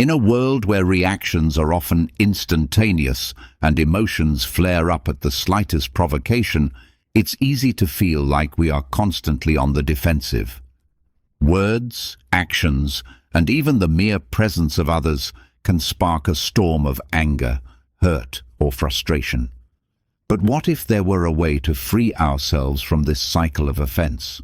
In a world where reactions are often instantaneous and emotions flare up at the slightest provocation, it's easy to feel like we are constantly on the defensive. Words, actions, and even the mere presence of others can spark a storm of anger, hurt, or frustration. But what if there were a way to free ourselves from this cycle of offense?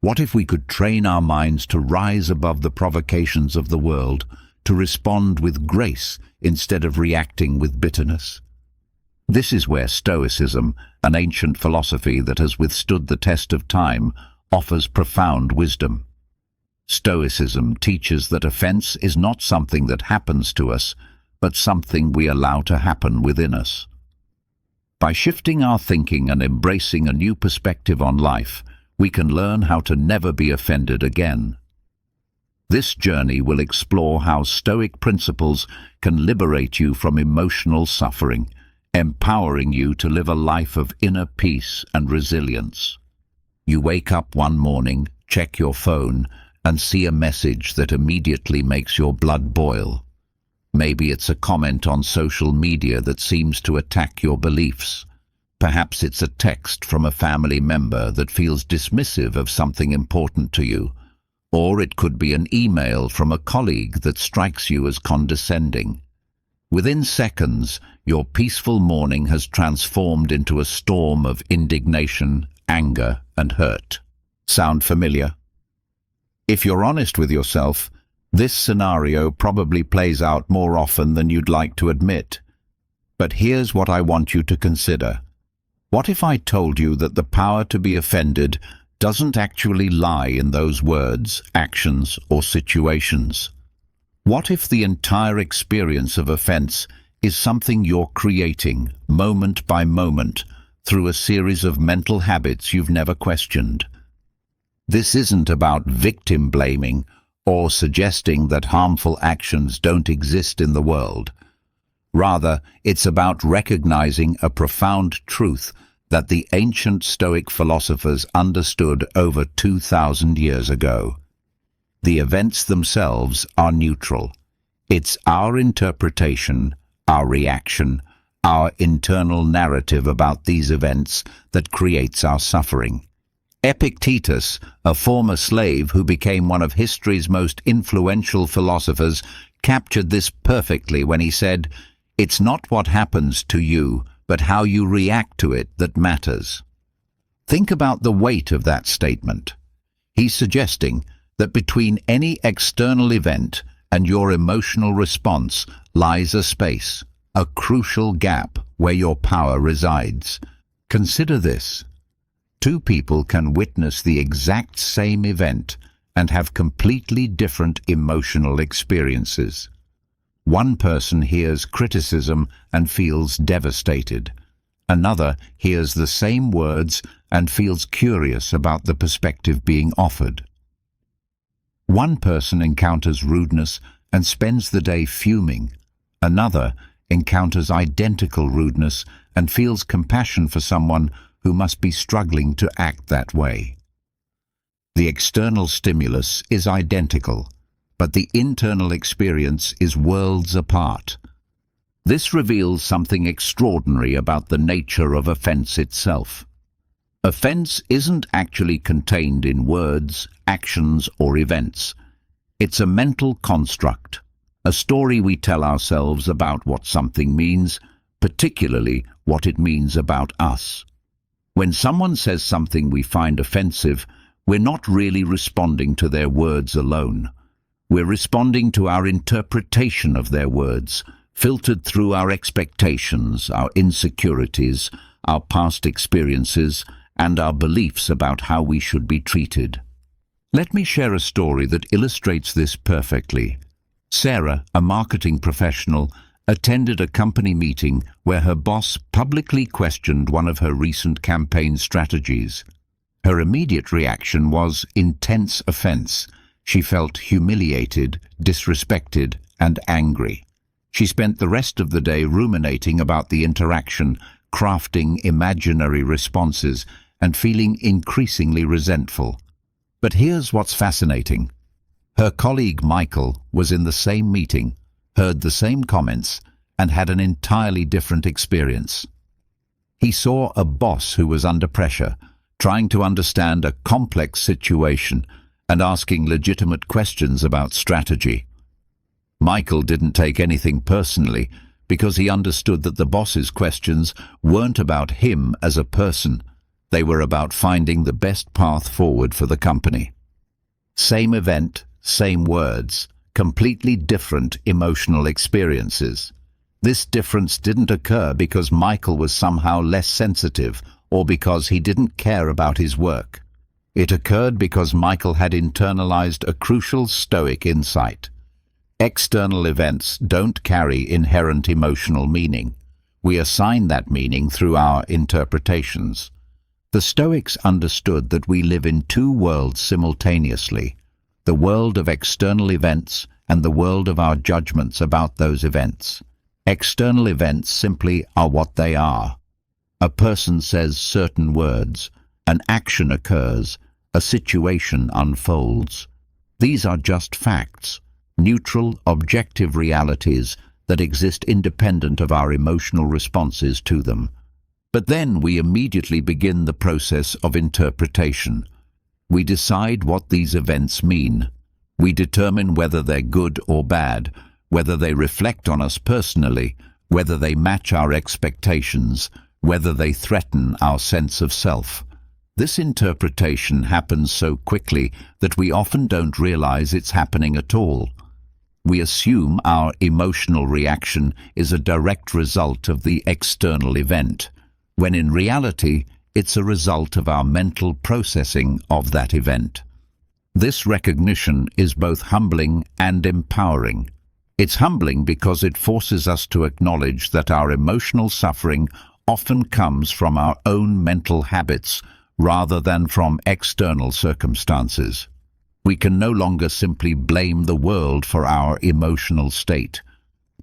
What if we could train our minds to rise above the provocations of the world, to respond with grace instead of reacting with bitterness? This is where Stoicism, an ancient philosophy that has withstood the test of time, offers profound wisdom. Stoicism teaches that offense is not something that happens to us, but something we allow to happen within us. By shifting our thinking and embracing a new perspective on life, we can learn how to never be offended again. This journey will explore how Stoic principles can liberate you from emotional suffering, empowering you to live a life of inner peace and resilience. You wake up one morning, check your phone, and see a message that immediately makes your blood boil. Maybe it's a comment on social media that seems to attack your beliefs. Perhaps it's a text from a family member that feels dismissive of something important to you. Or it could be an email from a colleague that strikes you as condescending. Within seconds, your peaceful morning has transformed into a storm of indignation, anger, and hurt. Sound familiar? If you're honest with yourself, this scenario probably plays out more often than you'd like to admit. But here's what I want you to consider. What if I told you that the power to be offended doesn't actually lie in those words, actions, or situations? What if the entire experience of offense is something you're creating, moment by moment, through a series of mental habits you've never questioned? This isn't about victim blaming or suggesting that harmful actions don't exist in the world. Rather, it's about recognizing a profound truth that the ancient Stoic philosophers understood over 2,000 years ago. The events themselves are neutral. It's our interpretation, our reaction, our internal narrative about these events that creates our suffering. Epictetus, a former slave who became one of history's most influential philosophers, captured this perfectly when he said, "It's not what happens to you, but how you react to it that matters." Think about the weight of that statement. He's suggesting that between any external event and your emotional response lies a space, a crucial gap where your power resides. Consider this. Two people can witness the exact same event and have completely different emotional experiences. One person hears criticism and feels devastated. Another hears the same words and feels curious about the perspective being offered. One person encounters rudeness and spends the day fuming. Another encounters identical rudeness and feels compassion for someone who must be struggling to act that way. The external stimulus is identical, but the internal experience is worlds apart. This reveals something extraordinary about the nature of offense itself. Offense isn't actually contained in words, actions, or events. It's a mental construct, a story we tell ourselves about what something means, particularly what it means about us. When someone says something we find offensive, we're not really responding to their words alone. We're responding to our interpretation of their words, filtered through our expectations, our insecurities, our past experiences, and our beliefs about how we should be treated. Let me share a story that illustrates this perfectly. Sarah, a marketing professional, attended a company meeting where her boss publicly questioned one of her recent campaign strategies. Her immediate reaction was intense offense. She felt humiliated, disrespected, and angry. She spent the rest of the day ruminating about the interaction, crafting imaginary responses, and feeling increasingly resentful. But here's what's fascinating. Her colleague Michael was in the same meeting, heard the same comments, and had an entirely different experience. He saw a boss who was under pressure, trying to understand a complex situation and asking legitimate questions about strategy. Michael didn't take anything personally because he understood that the boss's questions weren't about him as a person. They were about finding the best path forward for the company. Same event, same words, completely different emotional experiences. This difference didn't occur because Michael was somehow less sensitive or because he didn't care about his work. It occurred because Michael had internalized a crucial Stoic insight. External events don't carry inherent emotional meaning. We assign that meaning through our interpretations. The Stoics understood that we live in two worlds simultaneously, the world of external events and the world of our judgments about those events. External events simply are what they are. A person says certain words, an action occurs, a situation unfolds. These are just facts, neutral, objective realities that exist independent of our emotional responses to them. But then we immediately begin the process of interpretation. We decide what these events mean. We determine whether they're good or bad, whether they reflect on us personally, whether they match our expectations, whether they threaten our sense of self. This interpretation happens so quickly that we often don't realize it's happening at all. We assume our emotional reaction is a direct result of the external event, when in reality it's a result of our mental processing of that event. This recognition is both humbling and empowering. It's humbling because it forces us to acknowledge that our emotional suffering often comes from our own mental habits rather than from external circumstances. We can no longer simply blame the world for our emotional state.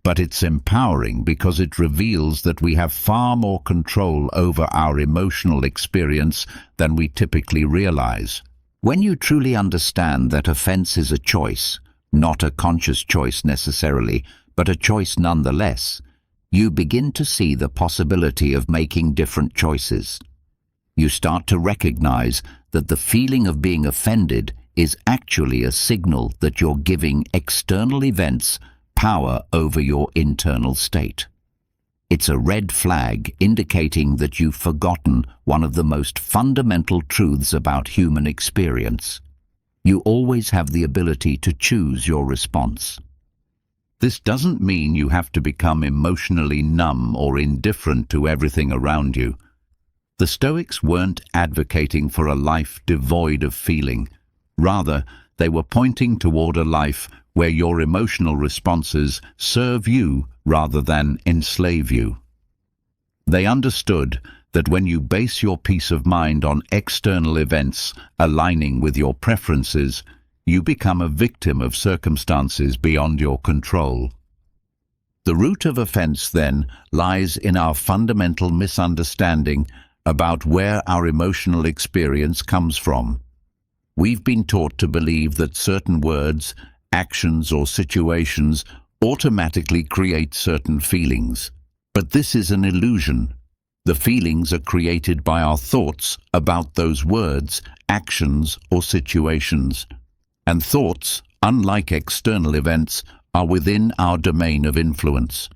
But it's empowering because it reveals that we have far more control over our emotional experience than we typically realize. When you truly understand that offense is a choice, not a conscious choice necessarily, but a choice nonetheless, you begin to see the possibility of making different choices. You start to recognize that the feeling of being offended is actually a signal that you're giving external events power over your internal state. It's a red flag indicating that you've forgotten one of the most fundamental truths about human experience. You always have the ability to choose your response. This doesn't mean you have to become emotionally numb or indifferent to everything around you. The Stoics weren't advocating for a life devoid of feeling. Rather, they were pointing toward a life where your emotional responses serve you rather than enslave you. They understood that when you base your peace of mind on external events aligning with your preferences, you become a victim of circumstances beyond your control. The root of offense, then, lies in our fundamental misunderstanding about where our emotional experience comes from. We've been taught to believe that certain words, actions, or situations automatically create certain feelings. But this is an illusion. The feelings are created by our thoughts about those words, actions, or situations. And thoughts, unlike external events, are within our domain of influence.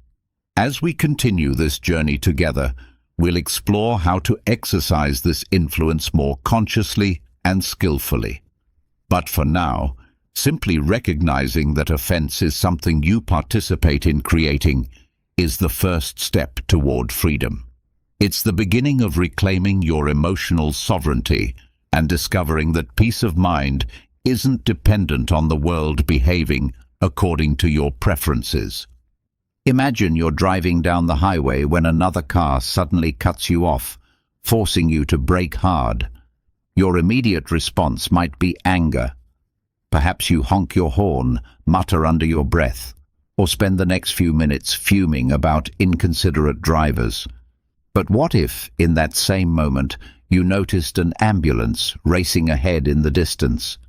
As we continue this journey together, we'll explore how to exercise this influence more consciously and skillfully. But for now, simply recognizing that offense is something you participate in creating is the first step toward freedom. It's the beginning of reclaiming your emotional sovereignty and discovering that peace of mind isn't dependent on the world behaving according to your preferences. Imagine you're driving down the highway when another car suddenly cuts you off, forcing you to brake hard. Your immediate response might be anger. Perhaps you honk your horn, mutter under your breath, or spend the next few minutes fuming about inconsiderate drivers. But what if, in that same moment, you noticed an ambulance racing ahead in the distance?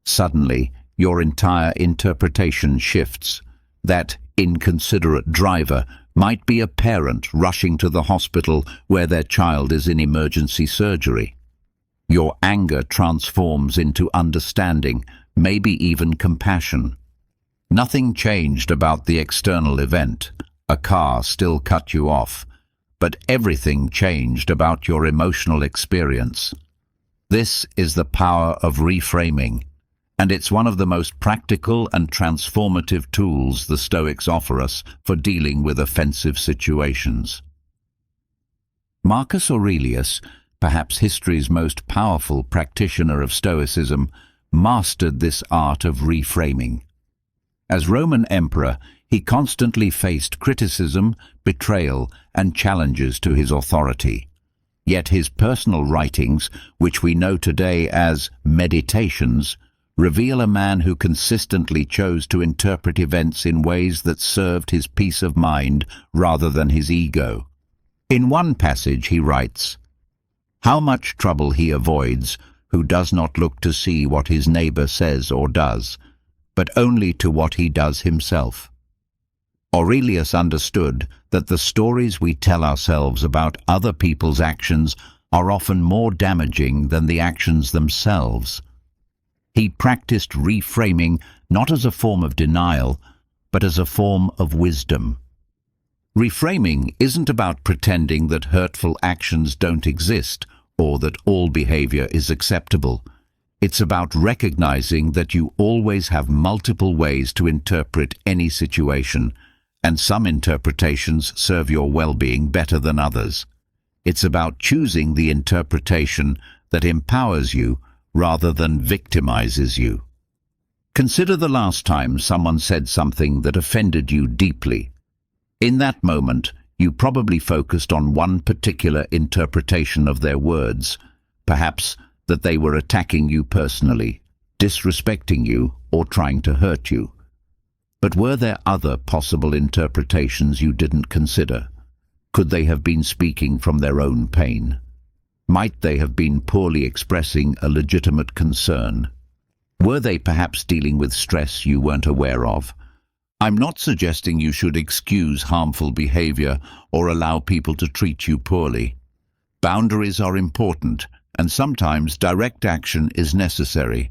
Suddenly, your entire interpretation shifts. That inconsiderate driver might be a parent rushing to the hospital where their child is in emergency surgery. Your anger transforms into understanding, maybe even compassion. Nothing changed about the external event. A car still cut you off, but everything changed about your emotional experience. This is the power of reframing, and it's one of the most practical and transformative tools the Stoics offer us for dealing with offensive situations. Marcus Aurelius, perhaps history's most powerful practitioner of Stoicism, mastered this art of reframing. As Roman emperor, he constantly faced criticism, betrayal, and challenges to his authority. Yet his personal writings, which we know today as meditations, reveal a man who consistently chose to interpret events in ways that served his peace of mind rather than his ego. In one passage he writes, "How much trouble he avoids who does not look to see what his neighbor says or does, but only to what he does himself." Aurelius understood that the stories we tell ourselves about other people's actions are often more damaging than the actions themselves. He practiced reframing not as a form of denial, but as a form of wisdom. Reframing isn't about pretending that hurtful actions don't exist or that all behavior is acceptable. It's about recognizing that you always have multiple ways to interpret any situation, and some interpretations serve your well-being better than others. It's about choosing the interpretation that empowers you rather than victimizes you. Consider the last time someone said something that offended you deeply. In that moment, you probably focused on one particular interpretation of their words, perhaps that they were attacking you personally, disrespecting you, or trying to hurt you. But were there other possible interpretations you didn't consider? Could they have been speaking from their own pain? Might they have been poorly expressing a legitimate concern? Were they perhaps dealing with stress you weren't aware of? I'm not suggesting you should excuse harmful behavior or allow people to treat you poorly. Boundaries are important, and sometimes direct action is necessary.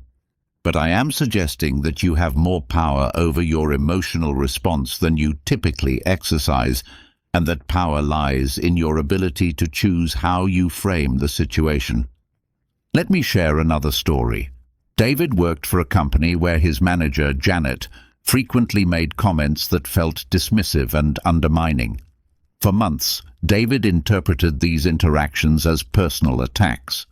But I am suggesting that you have more power over your emotional response than you typically exercise, and that power lies in your ability to choose how you frame the situation. Let me share another story. David worked for a company where his manager, Janet, frequently made comments that felt dismissive and undermining. For months, David interpreted these interactions as personal attacks.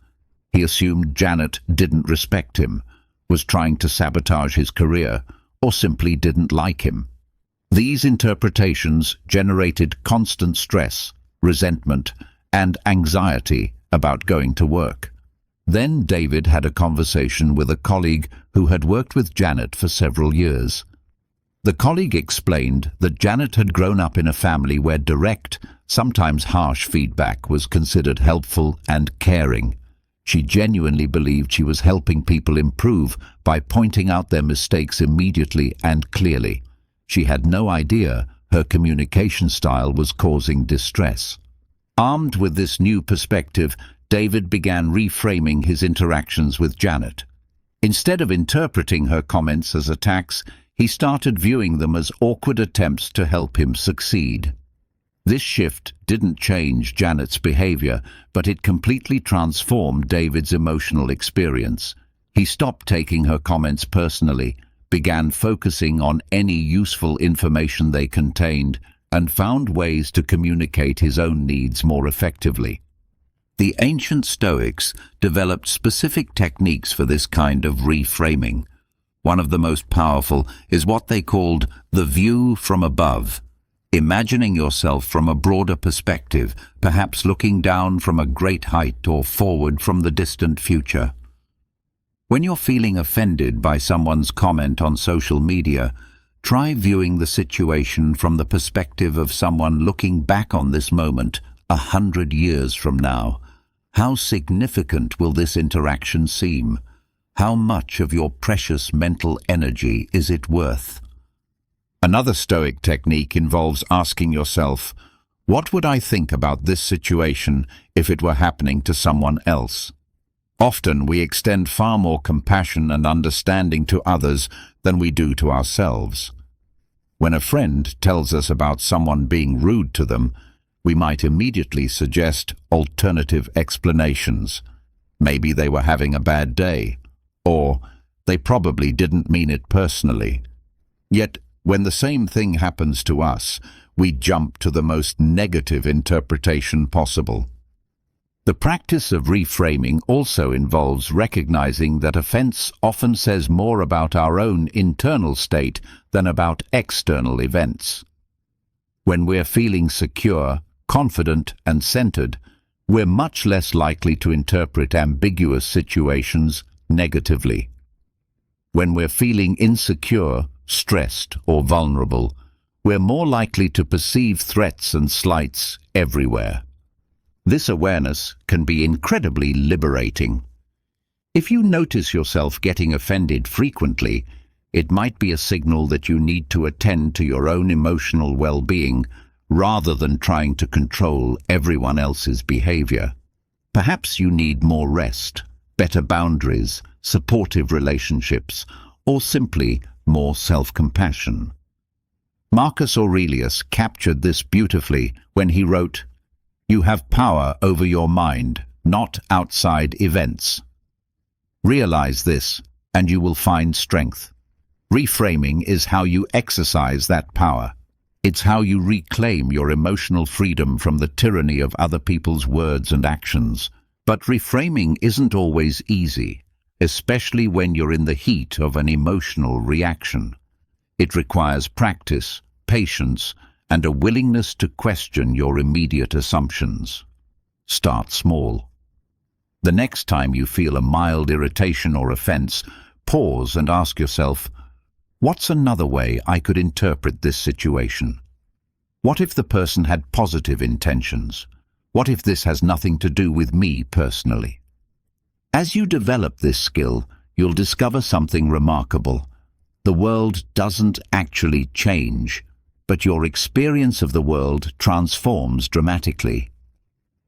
He assumed Janet didn't respect him, was trying to sabotage his career, or simply didn't like him. These interpretations generated constant stress, resentment, and anxiety about going to work. Then David had a conversation with a colleague who had worked with Janet for several years. The colleague explained that Janet had grown up in a family where direct, sometimes harsh feedback was considered helpful and caring. She genuinely believed she was helping people improve by pointing out their mistakes immediately and clearly. She had no idea her communication style was causing distress. Armed with this new perspective, David began reframing his interactions with Janet. Instead of interpreting her comments as attacks, he started viewing them as awkward attempts to help him succeed. This shift didn't change Janet's behavior, but it completely transformed David's emotional experience. He stopped taking her comments personally, began focusing on any useful information they contained, and found ways to communicate his own needs more effectively. The ancient Stoics developed specific techniques for this kind of reframing. One of the most powerful is what they called the view from above. Imagining yourself from a broader perspective, perhaps looking down from a great height or forward from the distant future. When you're feeling offended by someone's comment on social media, try viewing the situation from the perspective of someone looking back on this moment 100 years from now. How significant will this interaction seem? How much of your precious mental energy is it worth? Another Stoic technique involves asking yourself, what would I think about this situation if it were happening to someone else? Often we extend far more compassion and understanding to others than we do to ourselves. When a friend tells us about someone being rude to them, we might immediately suggest alternative explanations. Maybe they were having a bad day, or they probably didn't mean it personally. Yet, when the same thing happens to us, we jump to the most negative interpretation possible. The practice of reframing also involves recognizing that offense often says more about our own internal state than about external events. When we're feeling secure, confident, and centered, we're much less likely to interpret ambiguous situations negatively. When we're feeling insecure, stressed, or vulnerable, we're more likely to perceive threats and slights everywhere. This awareness can be incredibly liberating. If you notice yourself getting offended frequently, it might be a signal that you need to attend to your own emotional well-being rather than trying to control everyone else's behavior. Perhaps you need more rest, better boundaries, supportive relationships, or simply more self-compassion. Marcus Aurelius captured this beautifully when he wrote, "You have power over your mind, not outside events." Realize this, and you will find strength. Reframing is how you exercise that power. It's how you reclaim your emotional freedom from the tyranny of other people's words and actions. But reframing isn't always easy, especially when you're in the heat of an emotional reaction. It requires practice, patience, and a willingness to question your immediate assumptions. Start small. The next time you feel a mild irritation or offense, pause and ask yourself, what's another way I could interpret this situation? What if the person had positive intentions? What if this has nothing to do with me personally? As you develop this skill, you'll discover something remarkable. The world doesn't actually change, but your experience of the world transforms dramatically.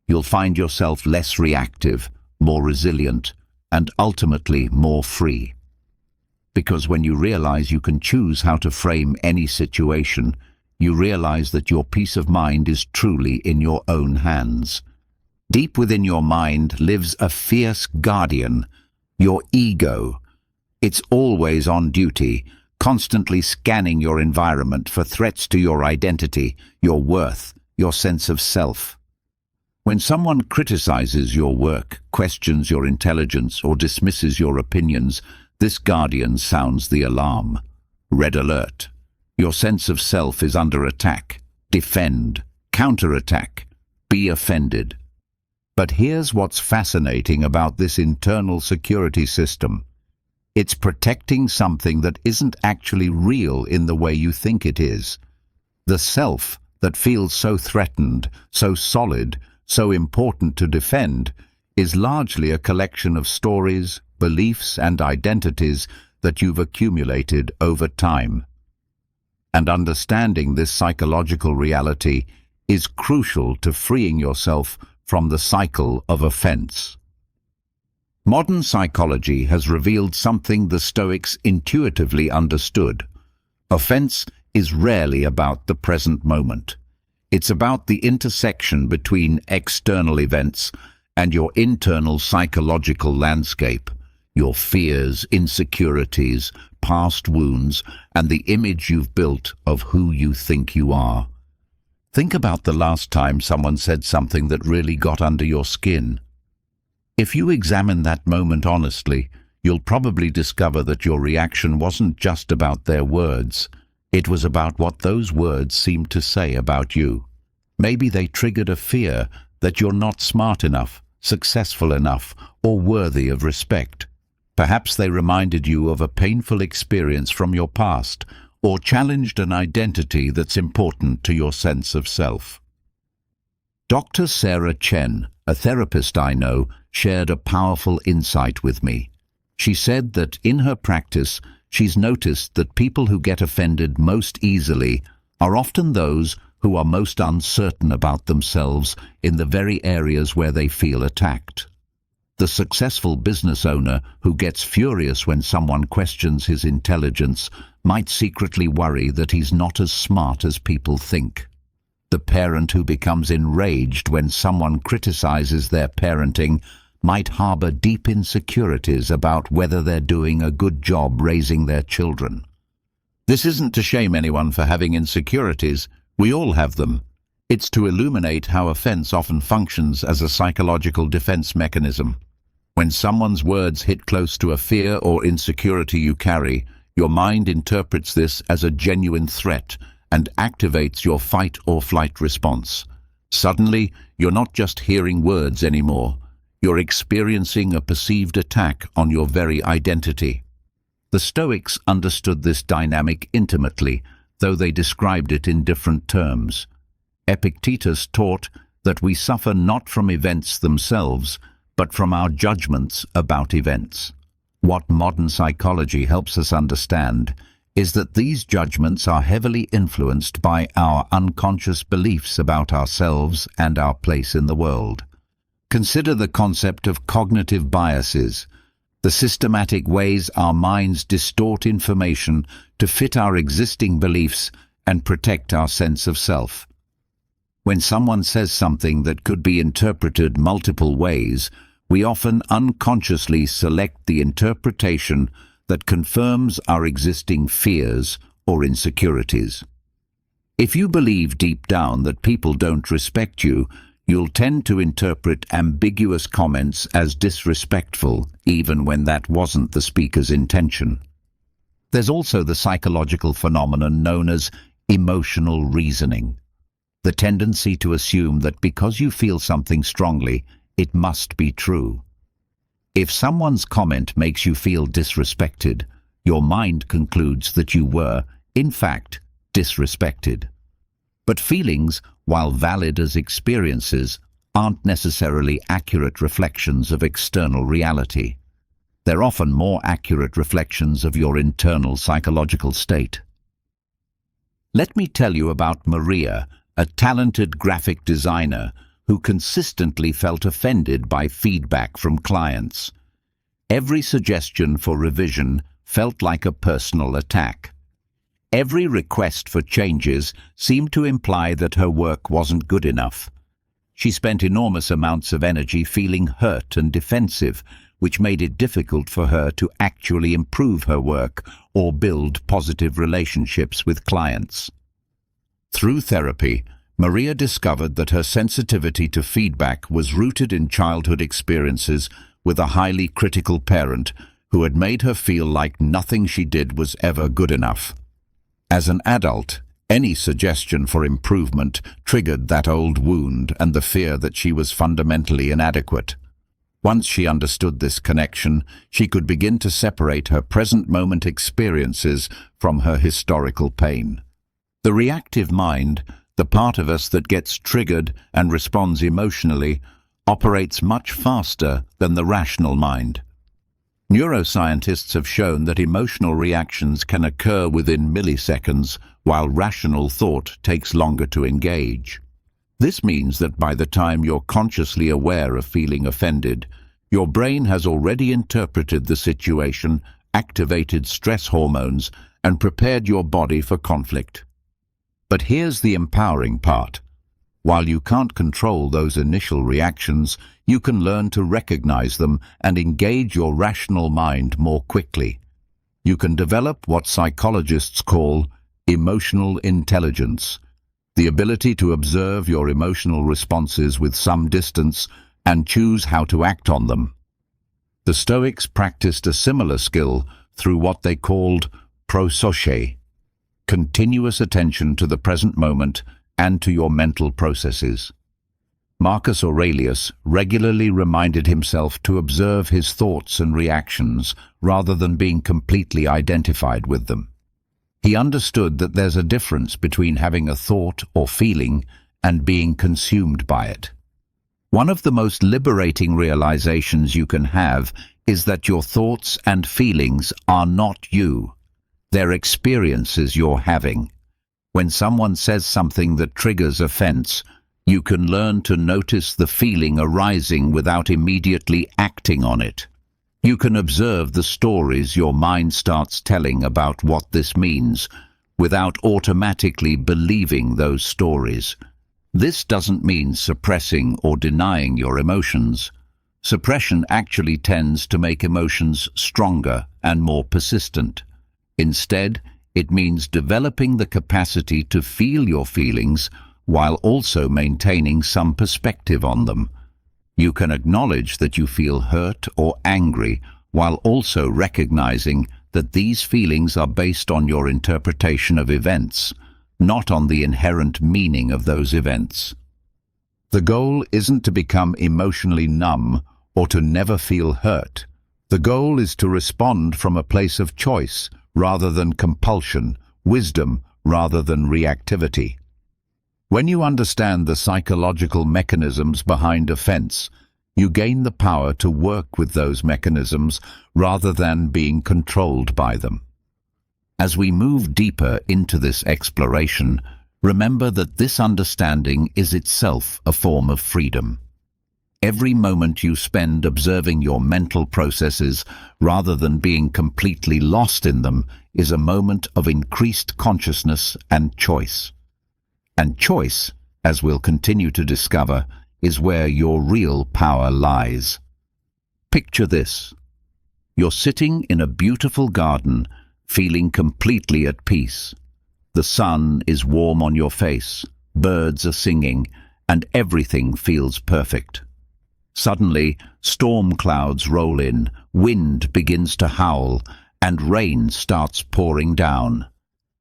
You'll find yourself less reactive, more resilient, and ultimately more free. Because when you realize you can choose how to frame any situation, you realize that your peace of mind is truly in your own hands. Deep within your mind lives a fierce guardian, your ego. It's always on duty, constantly scanning your environment for threats to your identity, your worth, your sense of self. When someone criticizes your work, questions your intelligence, or dismisses your opinions, this guardian sounds the alarm. Red alert. Your sense of self is under attack. Defend. Counterattack. Be offended. But here's what's fascinating about this internal security system. It's protecting something that isn't actually real in the way you think it is. The self that feels so threatened, so solid, so important to defend, is largely a collection of stories, beliefs, and identities that you've accumulated over time. And understanding this psychological reality is crucial to freeing yourself from the cycle of offense. Modern psychology has revealed something the Stoics intuitively understood. Offense is rarely about the present moment. It's about the intersection between external events and your internal psychological landscape, your fears, insecurities, past wounds, and the image you've built of who you think you are. Think about the last time someone said something that really got under your skin. If you examine that moment honestly, you'll probably discover that your reaction wasn't just about their words. It was about what those words seemed to say about you. Maybe they triggered a fear that you're not smart enough, successful enough, or worthy of respect. Perhaps they reminded you of a painful experience from your past, or challenged an identity that's important to your sense of self. Dr. Sarah Chen, a therapist I know, shared a powerful insight with me. She said that in her practice, she's noticed that people who get offended most easily are often those who are most uncertain about themselves in the very areas where they feel attacked. The successful business owner who gets furious when someone questions his intelligence might secretly worry that he's not as smart as people think. The parent who becomes enraged when someone criticizes their parenting might harbor deep insecurities about whether they're doing a good job raising their children. This isn't to shame anyone for having insecurities. We all have them. It's to illuminate how offense often functions as a psychological defense mechanism. When someone's words hit close to a fear or insecurity you carry, your mind interprets this as a genuine threat and activates your fight or flight response. Suddenly, you're not just hearing words anymore. You're experiencing a perceived attack on your very identity. The Stoics understood this dynamic intimately, though they described it in different terms. Epictetus taught that we suffer not from events themselves, but from our judgments about events. What modern psychology helps us understand is that these judgments are heavily influenced by our unconscious beliefs about ourselves and our place in the world. Consider the concept of cognitive biases, the systematic ways our minds distort information to fit our existing beliefs and protect our sense of self. When someone says something that could be interpreted multiple ways, we often unconsciously select the interpretation that confirms our existing fears or insecurities. If you believe deep down that people don't respect you, you'll tend to interpret ambiguous comments as disrespectful, even when that wasn't the speaker's intention. There's also the psychological phenomenon known as emotional reasoning, the tendency to assume that because you feel something strongly, it must be true. If someone's comment makes you feel disrespected, your mind concludes that you were, in fact, disrespected. But feelings, while valid as experiences, aren't necessarily accurate reflections of external reality. They're often more accurate reflections of your internal psychological state. Let me tell you about Maria, a talented graphic designer who consistently felt offended by feedback from clients. Every suggestion for revision felt like a personal attack. Every request for changes seemed to imply that her work wasn't good enough. She spent enormous amounts of energy feeling hurt and defensive, which made it difficult for her to actually improve her work or build positive relationships with clients. Through therapy, Maria discovered that her sensitivity to feedback was rooted in childhood experiences with a highly critical parent who had made her feel like nothing she did was ever good enough. As an adult, any suggestion for improvement triggered that old wound and the fear that she was fundamentally inadequate. Once she understood this connection, she could begin to separate her present moment experiences from her historical pain. The reactive mind, the part of us that gets triggered and responds emotionally, operates much faster than the rational mind. Neuroscientists have shown that emotional reactions can occur within milliseconds, while rational thought takes longer to engage. This means that by the time you're consciously aware of feeling offended, your brain has already interpreted the situation, activated stress hormones, and prepared your body for conflict. But here's the empowering part. While you can't control those initial reactions, you can learn to recognize them and engage your rational mind more quickly. You can develop what psychologists call emotional intelligence, the ability to observe your emotional responses with some distance and choose how to act on them. The Stoics practiced a similar skill through what they called prososche, continuous attention to the present moment and to your mental processes. Marcus Aurelius regularly reminded himself to observe his thoughts and reactions rather than being completely identified with them. He understood that there's a difference between having a thought or feeling and being consumed by it. One of the most liberating realizations you can have is that your thoughts and feelings are not you. They're experiences you're having. When someone says something that triggers offense, you can learn to notice the feeling arising without immediately acting on it. You can observe the stories your mind starts telling about what this means, without automatically believing those stories. This doesn't mean suppressing or denying your emotions. Suppression actually tends to make emotions stronger and more persistent. Instead, it means developing the capacity to feel your feelings while also maintaining some perspective on them. You can acknowledge that you feel hurt or angry while also recognizing that these feelings are based on your interpretation of events, not on the inherent meaning of those events. The goal isn't to become emotionally numb or to never feel hurt. The goal is to respond from a place of choice rather than compulsion, wisdom rather than reactivity. When you understand the psychological mechanisms behind offense, you gain the power to work with those mechanisms rather than being controlled by them. As we move deeper into this exploration, remember that this understanding is itself a form of freedom. Every moment you spend observing your mental processes rather than being completely lost in them is a moment of increased consciousness and choice. And choice, as we'll continue to discover, is where your real power lies. Picture this. You're sitting in a beautiful garden, feeling completely at peace. The sun is warm on your face, birds are singing, and everything feels perfect. Suddenly, storm clouds roll in, wind begins to howl, and rain starts pouring down.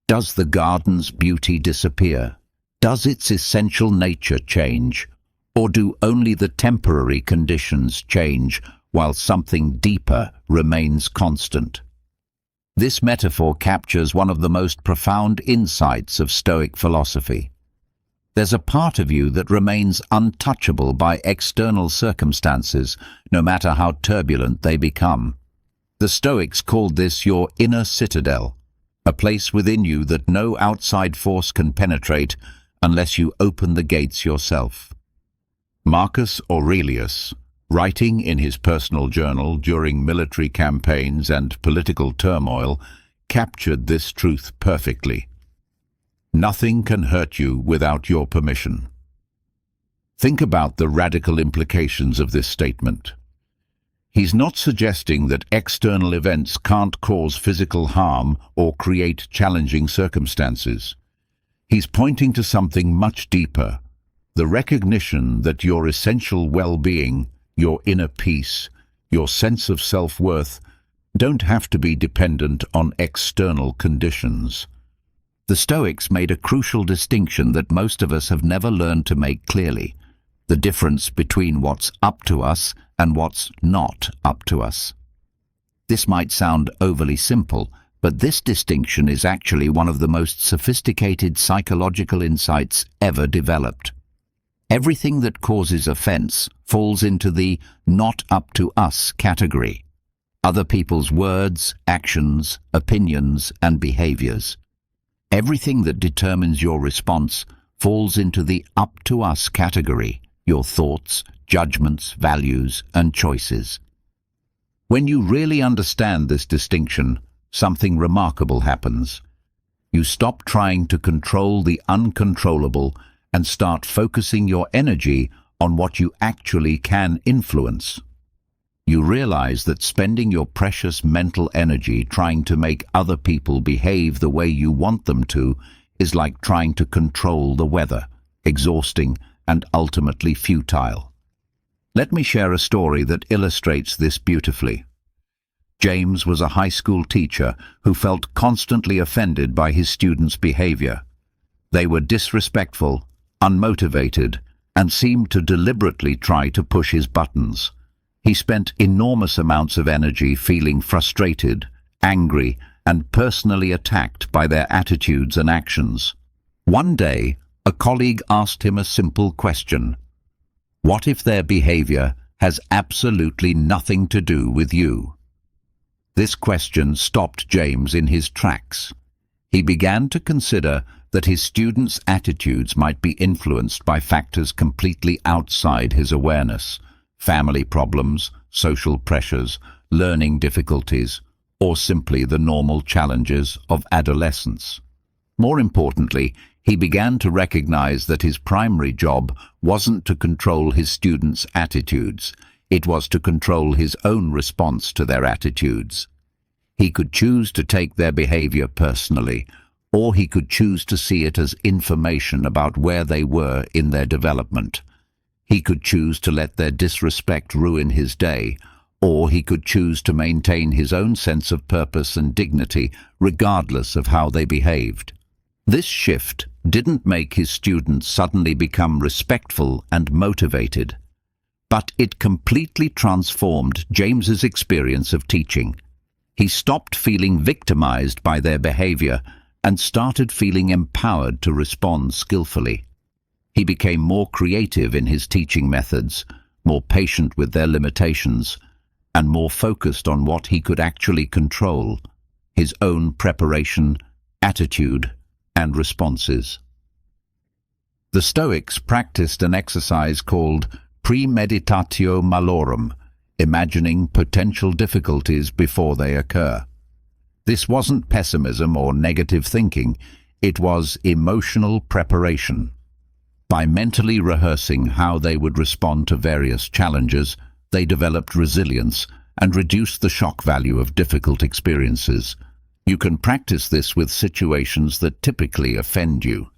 Does the garden's beauty disappear? Does its essential nature change? Or do only the temporary conditions change while something deeper remains constant? This metaphor captures one of the most profound insights of Stoic philosophy. There's a part of you that remains untouchable by external circumstances, no matter how turbulent they become. The Stoics called this your inner citadel, a place within you that no outside force can penetrate unless you open the gates yourself. Marcus Aurelius, writing in his personal journal during military campaigns and political turmoil, captured this truth perfectly. Nothing can hurt you without your permission. Think about the radical implications of this statement. He's not suggesting that external events can't cause physical harm or create challenging circumstances. He's pointing to something much deeper, the recognition that your essential well-being, your inner peace, your sense of self-worth, don't have to be dependent on external conditions. The Stoics made a crucial distinction that most of us have never learned to make clearly, the difference between what's up to us and what's not up to us. This might sound overly simple, but this distinction is actually one of the most sophisticated psychological insights ever developed. Everything that causes offense falls into the not up to us category. Other people's words, actions, opinions, and behaviors. Everything that determines your response falls into the up to us category, your thoughts, judgments, values, and choices. When you really understand this distinction, something remarkable happens. You stop trying to control the uncontrollable and start focusing your energy on what you actually can influence. You realize that spending your precious mental energy trying to make other people behave the way you want them to is like trying to control the weather, exhausting and ultimately futile. Let me share a story that illustrates this beautifully. James was a high school teacher who felt constantly offended by his students' behavior. They were disrespectful, unmotivated, and seemed to deliberately try to push his buttons. He spent enormous amounts of energy feeling frustrated, angry, and personally attacked by their attitudes and actions. One day, a colleague asked him a simple question. What if their behavior has absolutely nothing to do with you? This question stopped James in his tracks. He began to consider that his students' attitudes might be influenced by factors completely outside his awareness: family problems, social pressures, learning difficulties, or simply the normal challenges of adolescence. More importantly, he began to recognize that his primary job wasn't to control his students' attitudes. It was to control his own response to their attitudes. He could choose to take their behavior personally, or he could choose to see it as information about where they were in their development. He could choose to let their disrespect ruin his day, or he could choose to maintain his own sense of purpose and dignity regardless of how they behaved. This shift didn't make his students suddenly become respectful and motivated, but it completely transformed James's experience of teaching. He stopped feeling victimized by their behavior and started feeling empowered to respond skillfully. He became more creative in his teaching methods, more patient with their limitations, and more focused on what he could actually control: his own preparation, attitude, and responses. The Stoics practiced an exercise called premeditatio malorum, imagining potential difficulties before they occur. This wasn't pessimism or negative thinking, it was emotional preparation. By mentally rehearsing how they would respond to various challenges, they developed resilience and reduced the shock value of difficult experiences. You can practice this with situations that typically offend you.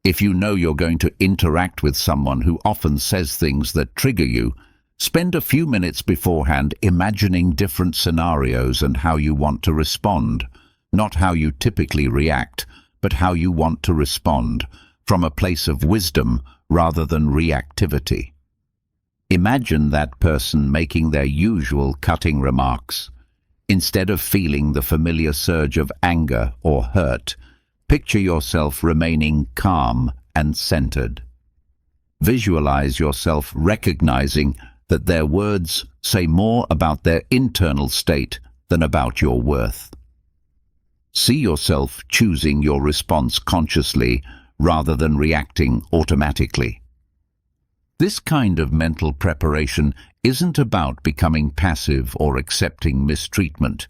If you know you're going to interact with someone who often says things that trigger you, spend a few minutes beforehand imagining different scenarios and how you want to respond. Not how you typically react, but how you want to respond, from a place of wisdom rather than reactivity. Imagine that person making their usual cutting remarks. Instead of feeling the familiar surge of anger or hurt, picture yourself remaining calm and centered. Visualize yourself recognizing that their words say more about their internal state than about your worth. See yourself choosing your response consciously rather than reacting automatically. This kind of mental preparation isn't about becoming passive or accepting mistreatment.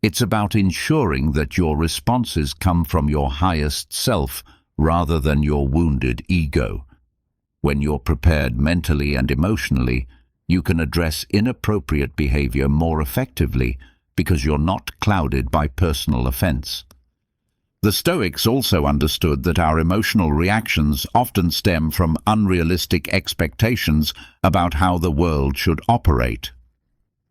It's about ensuring that your responses come from your highest self rather than your wounded ego. When you're prepared mentally and emotionally, you can address inappropriate behavior more effectively because you're not clouded by personal offense. The Stoics also understood that our emotional reactions often stem from unrealistic expectations about how the world should operate.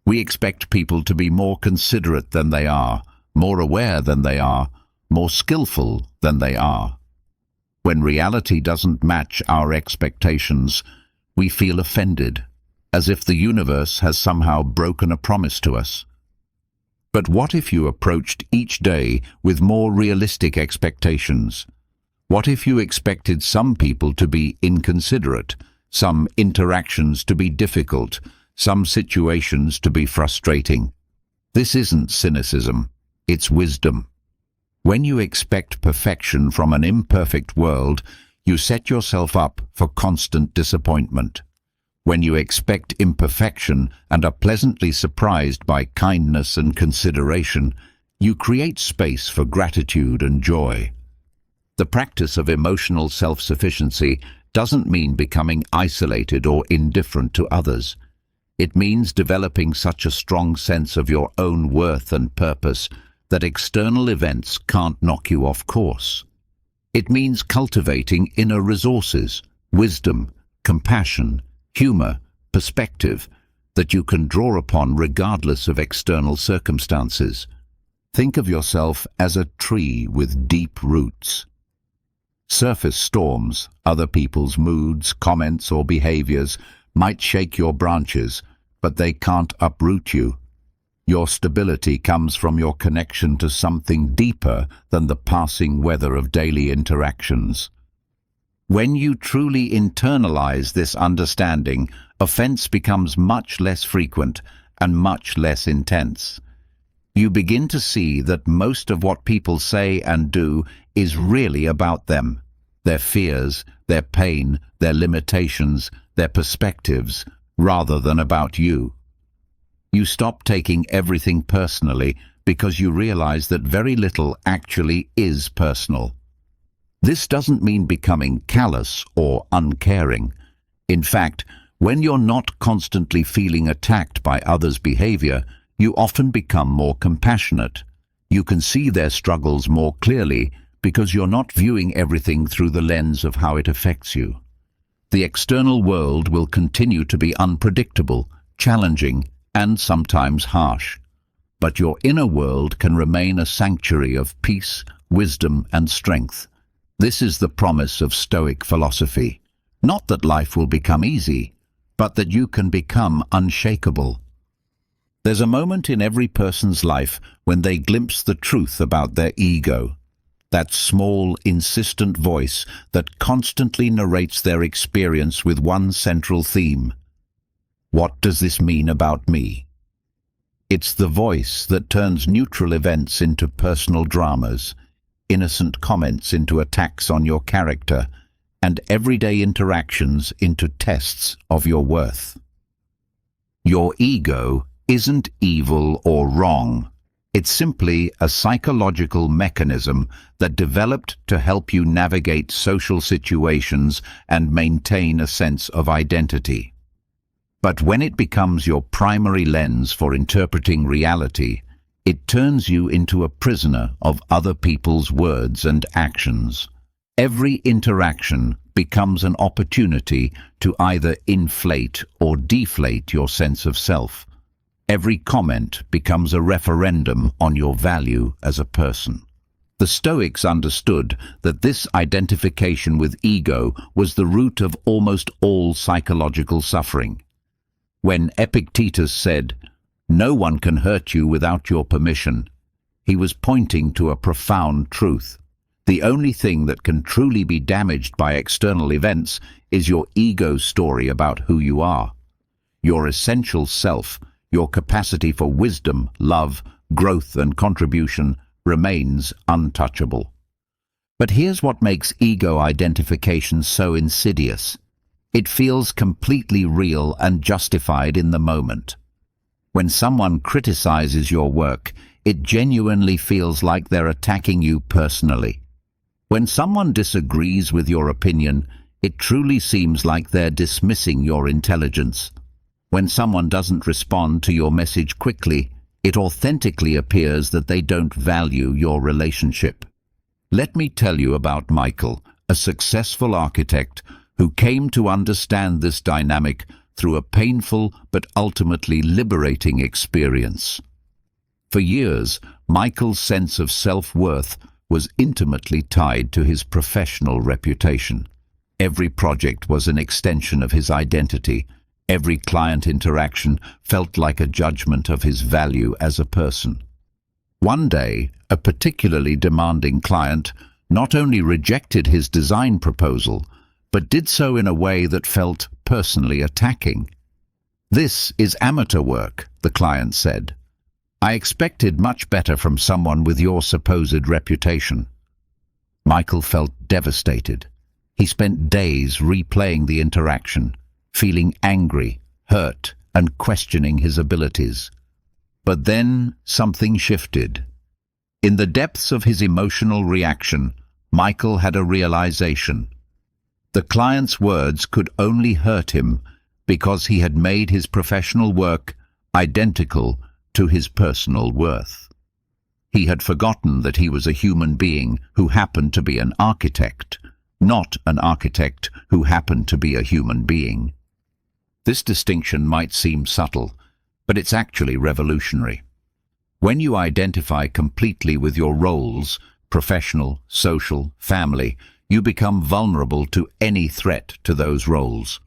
We expect people to be more considerate than they are, more aware than they are, more skillful than they are. When reality doesn't match our expectations, we feel offended, as if the universe has somehow broken a promise to us. But what if you approached each day with more realistic expectations? What if you expected some people to be inconsiderate, some interactions to be difficult, some situations to be frustrating? This isn't cynicism, it's wisdom. When you expect perfection from an imperfect world, you set yourself up for constant disappointment. When you expect imperfection and are pleasantly surprised by kindness and consideration, you create space for gratitude and joy. The practice of emotional self-sufficiency doesn't mean becoming isolated or indifferent to others. It means developing such a strong sense of your own worth and purpose that external events can't knock you off course. It means cultivating inner resources, wisdom, compassion, humor, perspective that you can draw upon regardless of external circumstances. Think of yourself as a tree with deep roots. Surface storms, other people's moods, comments, or behaviors might shake your branches, but they can't uproot you. Your stability comes from your connection to something deeper than the passing weather of daily interactions. When you truly internalize this understanding, offense becomes much less frequent and much less intense. You begin to see that most of what people say and do is really about them, their fears, their pain, their limitations, their perspectives, rather than about you. You stop taking everything personally because you realize that very little actually is personal. This doesn't mean becoming callous or uncaring. In fact, when you're not constantly feeling attacked by others' behavior, you often become more compassionate. You can see their struggles more clearly because you're not viewing everything through the lens of how it affects you. The external world will continue to be unpredictable, challenging, and sometimes harsh. But your inner world can remain a sanctuary of peace, wisdom, and strength. This is the promise of Stoic philosophy. Not that life will become easy, but that you can become unshakable. There's a moment in every person's life when they glimpse the truth about their ego. That small, insistent voice that constantly narrates their experience with one central theme. What does this mean about me? It's the voice that turns neutral events into personal dramas, innocent comments into attacks on your character, and everyday interactions into tests of your worth. Your ego isn't evil or wrong. It's simply a psychological mechanism that developed to help you navigate social situations and maintain a sense of identity. But when it becomes your primary lens for interpreting reality, it turns you into a prisoner of other people's words and actions. Every interaction becomes an opportunity to either inflate or deflate your sense of self. Every comment becomes a referendum on your value as a person. The Stoics understood that this identification with ego was the root of almost all psychological suffering. When Epictetus said, "No one can hurt you without your permission," he was pointing to a profound truth. The only thing that can truly be damaged by external events is your ego story about who you are. Your essential self, your capacity for wisdom, love, growth, and contribution remains untouchable. But here's what makes ego identification so insidious. It feels completely real and justified in the moment. When someone criticizes your work, it genuinely feels like they're attacking you personally. When someone disagrees with your opinion, it truly seems like they're dismissing your intelligence. When someone doesn't respond to your message quickly, it authentically appears that they don't value your relationship. Let me tell you about Michael, a successful architect who came to understand this dynamic through a painful but ultimately liberating experience. For years, Michael's sense of self-worth was intimately tied to his professional reputation. Every project was an extension of his identity. Every client interaction felt like a judgment of his value as a person. One day, a particularly demanding client not only rejected his design proposal, but did so in a way that felt personally attacking. "This is amateur work," the client said. "I expected much better from someone with your supposed reputation." Michael felt devastated. He spent days replaying the interaction, feeling angry, hurt, and questioning his abilities. But then something shifted. In the depths of his emotional reaction, Michael had a realization. The client's words could only hurt him because he had made his professional work identical to his personal worth. He had forgotten that he was a human being who happened to be an architect, not an architect who happened to be a human being. This distinction might seem subtle, but it's actually revolutionary. When you identify completely with your roles, professional, social, family, you become vulnerable to any threat to those roles.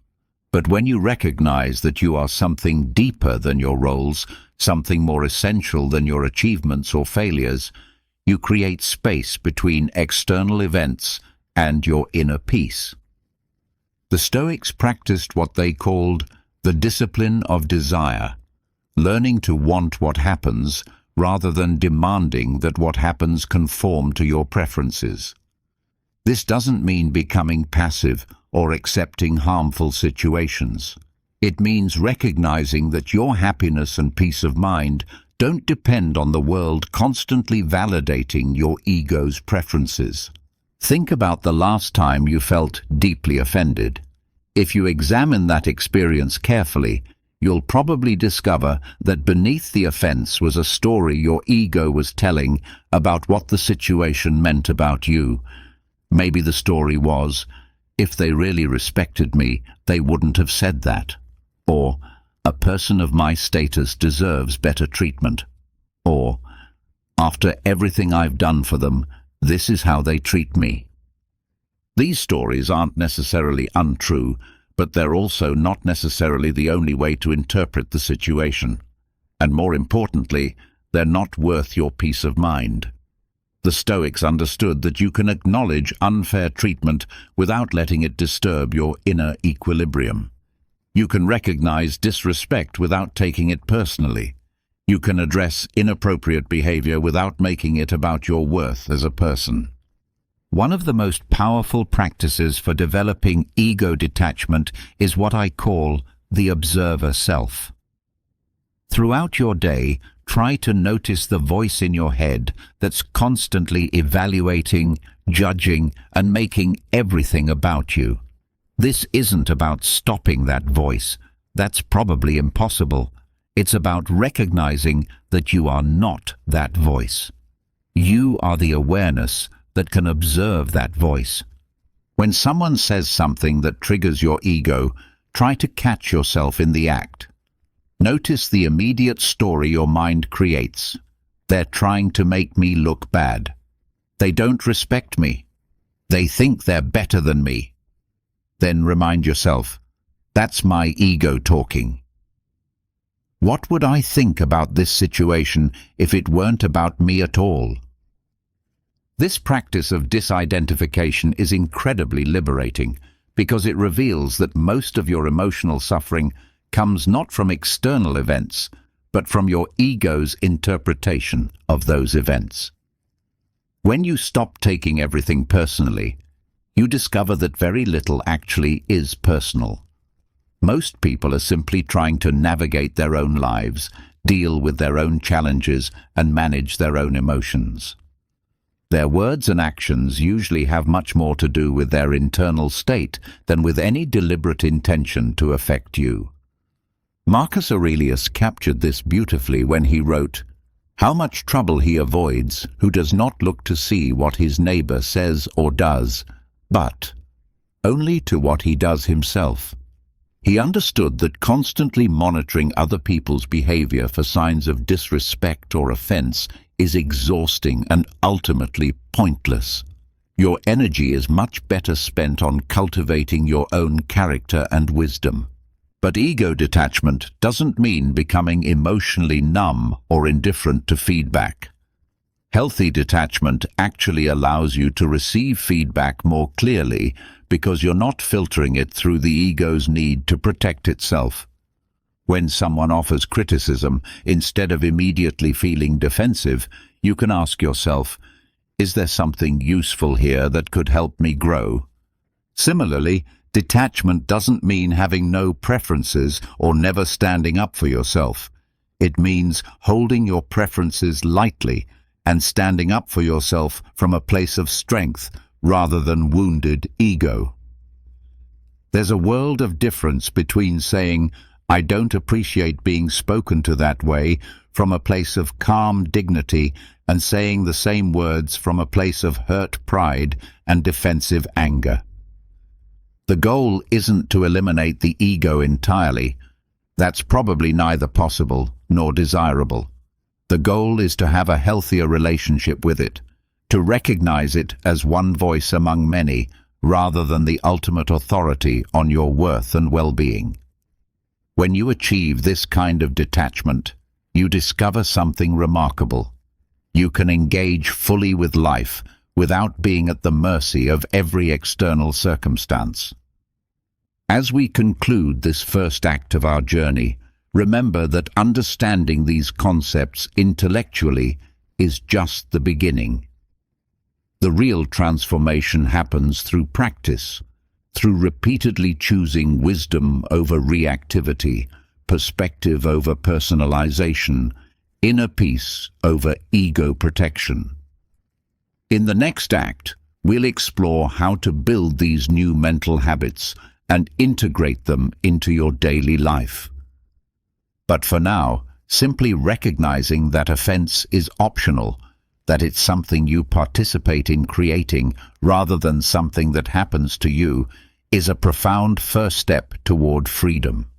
But when you recognize that you are something deeper than your roles, something more essential than your achievements or failures, you create space between external events and your inner peace. The Stoics practiced what they called the discipline of desire, learning to want what happens rather than demanding that what happens conform to your preferences. This doesn't mean becoming passive or accepting harmful situations. It means recognizing that your happiness and peace of mind don't depend on the world constantly validating your ego's preferences. Think about the last time you felt deeply offended. If you examine that experience carefully, you'll probably discover that beneath the offense was a story your ego was telling about what the situation meant about you. Maybe the story was, if they really respected me, they wouldn't have said that. Or, a person of my status deserves better treatment. Or, after everything I've done for them, this is how they treat me. These stories aren't necessarily untrue, but they're also not necessarily the only way to interpret the situation. And more importantly, they're not worth your peace of mind. The Stoics understood that you can acknowledge unfair treatment without letting it disturb your inner equilibrium. You can recognize disrespect without taking it personally. You can address inappropriate behavior without making it about your worth as a person. One of the most powerful practices for developing ego detachment is what I call the observer self. Throughout your day, try to notice the voice in your head that's constantly evaluating, judging, and making everything about you. This isn't about stopping that voice. That's probably impossible. It's about recognizing that you are not that voice. You are the awareness that can observe that voice. When someone says something that triggers your ego, try to catch yourself in the act. Notice the immediate story your mind creates. They're trying to make me look bad. They don't respect me. They think they're better than me. Then remind yourself, that's my ego talking. What would I think about this situation if it weren't about me at all? This practice of disidentification is incredibly liberating because it reveals that most of your emotional suffering comes not from external events, but from your ego's interpretation of those events. When you stop taking everything personally, you discover that very little actually is personal. Most people are simply trying to navigate their own lives, deal with their own challenges, and manage their own emotions. Their words and actions usually have much more to do with their internal state than with any deliberate intention to affect you. Marcus Aurelius captured this beautifully when he wrote, "How much trouble he avoids who does not look to see what his neighbor says or does, but only to what he does himself." He understood that constantly monitoring other people's behavior for signs of disrespect or offense is exhausting and ultimately pointless. Your energy is much better spent on cultivating your own character and wisdom. But ego detachment doesn't mean becoming emotionally numb or indifferent to feedback. Healthy detachment actually allows you to receive feedback more clearly because you're not filtering it through the ego's need to protect itself. When someone offers criticism, instead of immediately feeling defensive, you can ask yourself, is there something useful here that could help me grow? Similarly, detachment doesn't mean having no preferences or never standing up for yourself. It means holding your preferences lightly and standing up for yourself from a place of strength rather than wounded ego. There's a world of difference between saying, "I don't appreciate being spoken to that way," from a place of calm dignity, and saying the same words from a place of hurt pride and defensive anger. The goal isn't to eliminate the ego entirely. That's probably neither possible nor desirable. The goal is to have a healthier relationship with it, to recognize it as one voice among many, rather than the ultimate authority on your worth and well-being. When you achieve this kind of detachment, you discover something remarkable. You can engage fully with life without being at the mercy of every external circumstance. As we conclude this first act of our journey, Remember that understanding these concepts intellectually is just the beginning. The real transformation happens through practice, through repeatedly choosing wisdom over reactivity, perspective over personalization, inner peace over ego protection. In the next act, we'll explore how to build these new mental habits and integrate them into your daily life. But for now, simply recognizing that offense is optional, that it's something you participate in creating rather than something that happens to you, is a profound first step toward freedom.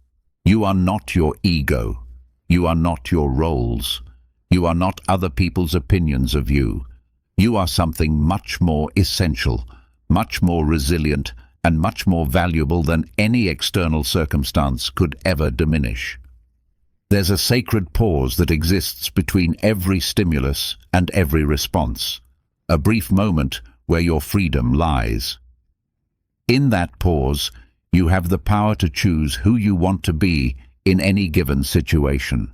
You are not your ego. You are not your roles. You are not other people's opinions of you. You are something much more essential, much more resilient, and much more valuable than any external circumstance could ever diminish. There's a sacred pause that exists between every stimulus and every response, a brief moment where your freedom lies. In that pause, you have the power to choose who you want to be in any given situation.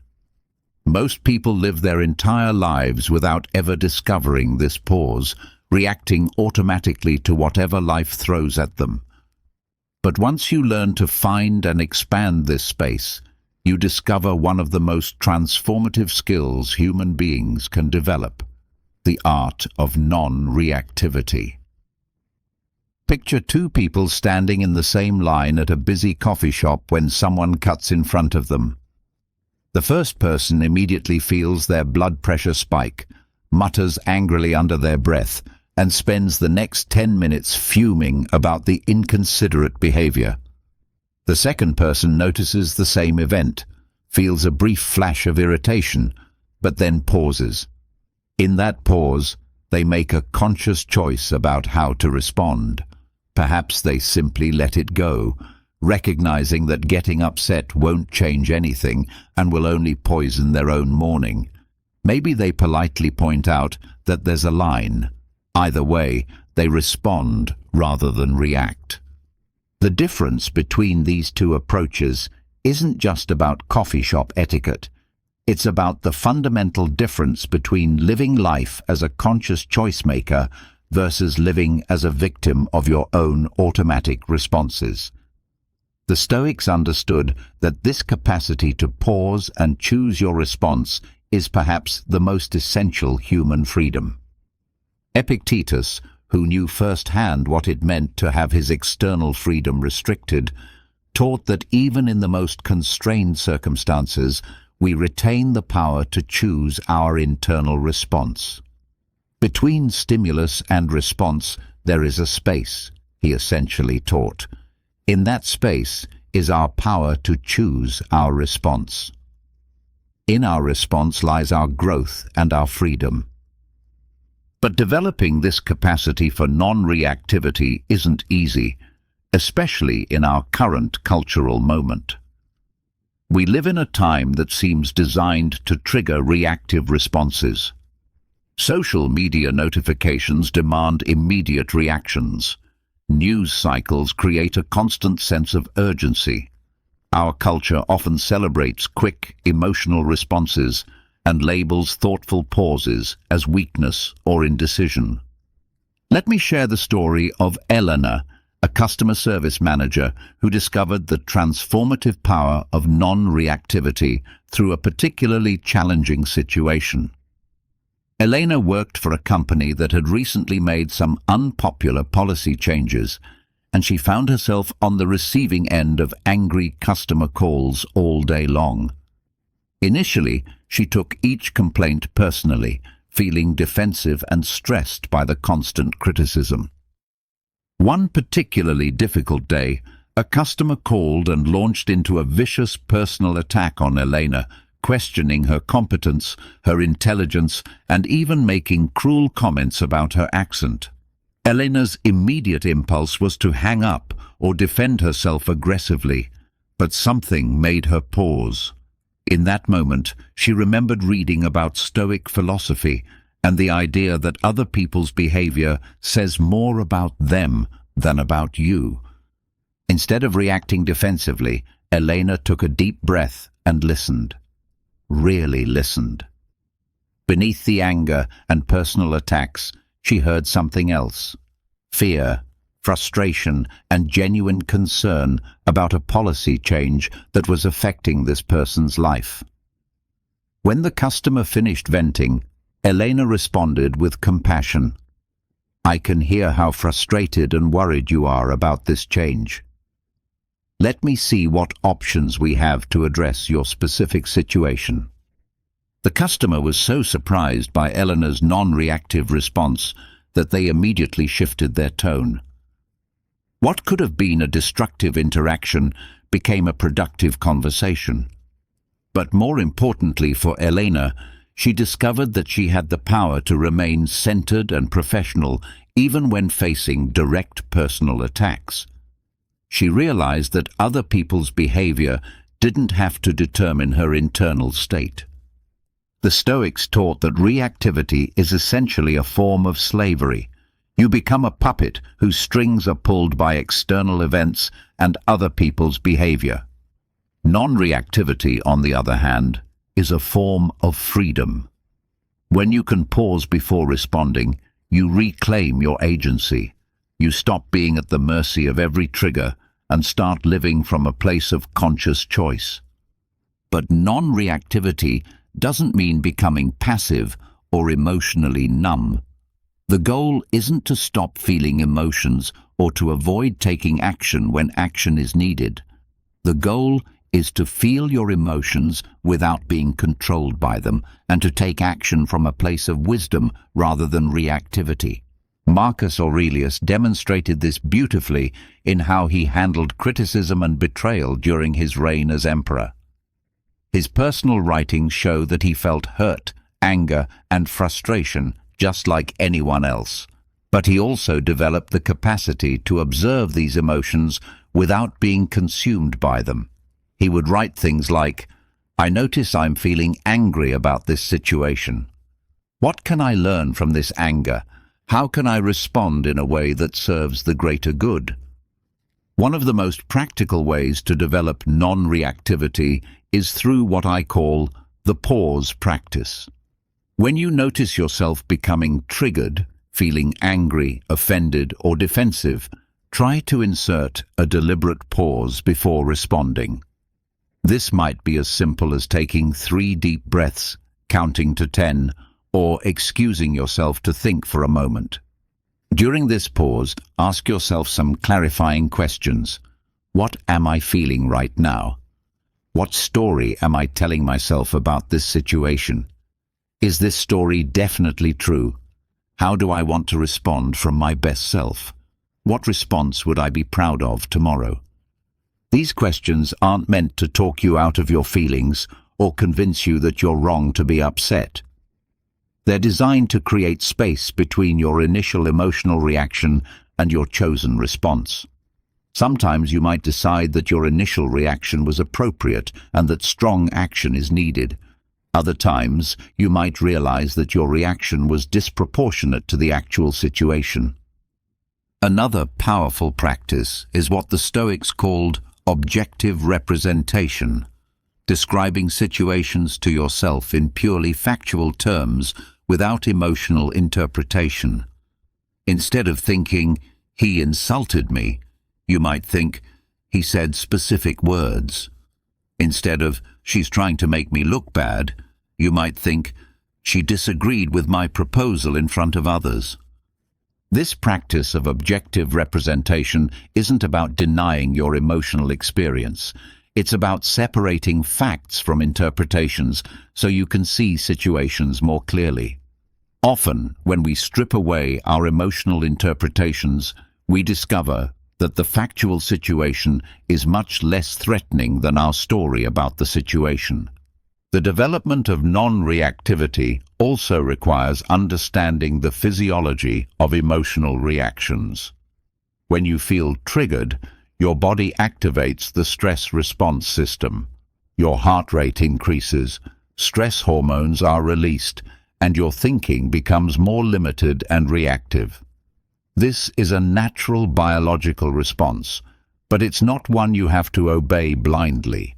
Most people live their entire lives without ever discovering this pause, reacting automatically to whatever life throws at them. But once you learn to find and expand this space, you discover one of the most transformative skills human beings can develop: the art of non-reactivity. Picture two people standing in the same line at a busy coffee shop when someone cuts in front of them. The first person immediately feels their blood pressure spike, mutters angrily under their breath, and spends the next 10 minutes fuming about the inconsiderate behavior. The second person notices the same event, feels a brief flash of irritation, but then pauses. In that pause, they make a conscious choice about how to respond. Perhaps they simply let it go, recognizing that getting upset won't change anything and will only poison their own morning. Maybe they politely point out that there's a line. Either way, they respond rather than react. The difference between these two approaches isn't just about coffee shop etiquette. It's about the fundamental difference between living life as a conscious choice maker versus living as a victim of your own automatic responses. The Stoics understood that this capacity to pause and choose your response is perhaps the most essential human freedom. Epictetus, who knew firsthand what it meant to have his external freedom restricted, taught that even in the most constrained circumstances, we retain the power to choose our internal response. Between stimulus and response, there is a space, he essentially taught. In that space is our power to choose our response. In our response lies our growth and our freedom. But developing this capacity for non-reactivity isn't easy, especially in our current cultural moment. We live in a time that seems designed to trigger reactive responses. Social media notifications demand immediate reactions. News cycles create a constant sense of urgency. Our culture often celebrates quick, emotional responses and labels thoughtful pauses as weakness or indecision. Let me share the story of Eleanor, a customer service manager who discovered the transformative power of non-reactivity through a particularly challenging situation. Elena worked for a company that had recently made some unpopular policy changes, and she found herself on the receiving end of angry customer calls all day long. Initially, she took each complaint personally, feeling defensive and stressed by the constant criticism. One particularly difficult day, a customer called and launched into a vicious personal attack on Elena, questioning her competence, her intelligence, and even making cruel comments about her accent. Elena's immediate impulse was to hang up or defend herself aggressively, but something made her pause. In that moment, she remembered reading about Stoic philosophy and the idea that other people's behavior says more about them than about you. Instead of reacting defensively, Elena took a deep breath and listened. Really listened. Beneath the anger and personal attacks, she heard something else. Fear, frustration, and genuine concern about a policy change that was affecting this person's life. When the customer finished venting, Elena responded with compassion. "I can hear how frustrated and worried you are about this change. Let me see what options we have to address your specific situation." The customer was so surprised by Eleanor's non-reactive response that they immediately shifted their tone. What could have been a destructive interaction became a productive conversation. But more importantly for Elena, she discovered that she had the power to remain centered and professional even when facing direct personal attacks. She realized that other people's behavior didn't have to determine her internal state. The Stoics taught that reactivity is essentially a form of slavery. You become a puppet whose strings are pulled by external events and other people's behavior. Non-reactivity, on the other hand, is a form of freedom. When you can pause before responding, you reclaim your agency. You stop being at the mercy of every trigger and start living from a place of conscious choice. But non-reactivity doesn't mean becoming passive or emotionally numb. The goal isn't to stop feeling emotions or to avoid taking action when action is needed. The goal is to feel your emotions without being controlled by them and to take action from a place of wisdom rather than reactivity. Marcus Aurelius demonstrated this beautifully in how he handled criticism and betrayal during his reign as emperor. His personal writings show that he felt hurt, anger, and frustration just like anyone else. But he also developed the capacity to observe these emotions without being consumed by them. He would write things like, "I notice I'm feeling angry about this situation. What can I learn from this anger? How can I respond in a way that serves the greater good?" One of the most practical ways to develop non-reactivity is through what I call the pause practice. When you notice yourself becoming triggered, feeling angry, offended, or defensive, try to insert a deliberate pause before responding. This might be as simple as taking 3 deep breaths, counting to 10, or excusing yourself to think for a moment. During this pause, ask yourself some clarifying questions. What am I feeling right now? What story am I telling myself about this situation? Is this story definitely true? How do I want to respond from my best self? What response would I be proud of tomorrow? These questions aren't meant to talk you out of your feelings or convince you that you're wrong to be upset. They're designed to create space between your initial emotional reaction and your chosen response. Sometimes you might decide that your initial reaction was appropriate and that strong action is needed. Other times, you might realize that your reaction was disproportionate to the actual situation. Another powerful practice is what the Stoics called objective representation, describing situations to yourself in purely factual terms without emotional interpretation. Instead of thinking, "He insulted me," you might think, "He said specific words." Instead of, "She's trying to make me look bad," you might think, "She disagreed with my proposal in front of others." This practice of objective representation isn't about denying your emotional experience. It's about separating facts from interpretations so you can see situations more clearly. Often, when we strip away our emotional interpretations, we discover that the factual situation is much less threatening than our story about the situation. The development of non-reactivity also requires understanding the physiology of emotional reactions. When you feel triggered, your body activates the stress response system. Your heart rate increases, stress hormones are released, and your thinking becomes more limited and reactive. This is a natural biological response, but it's not one you have to obey blindly.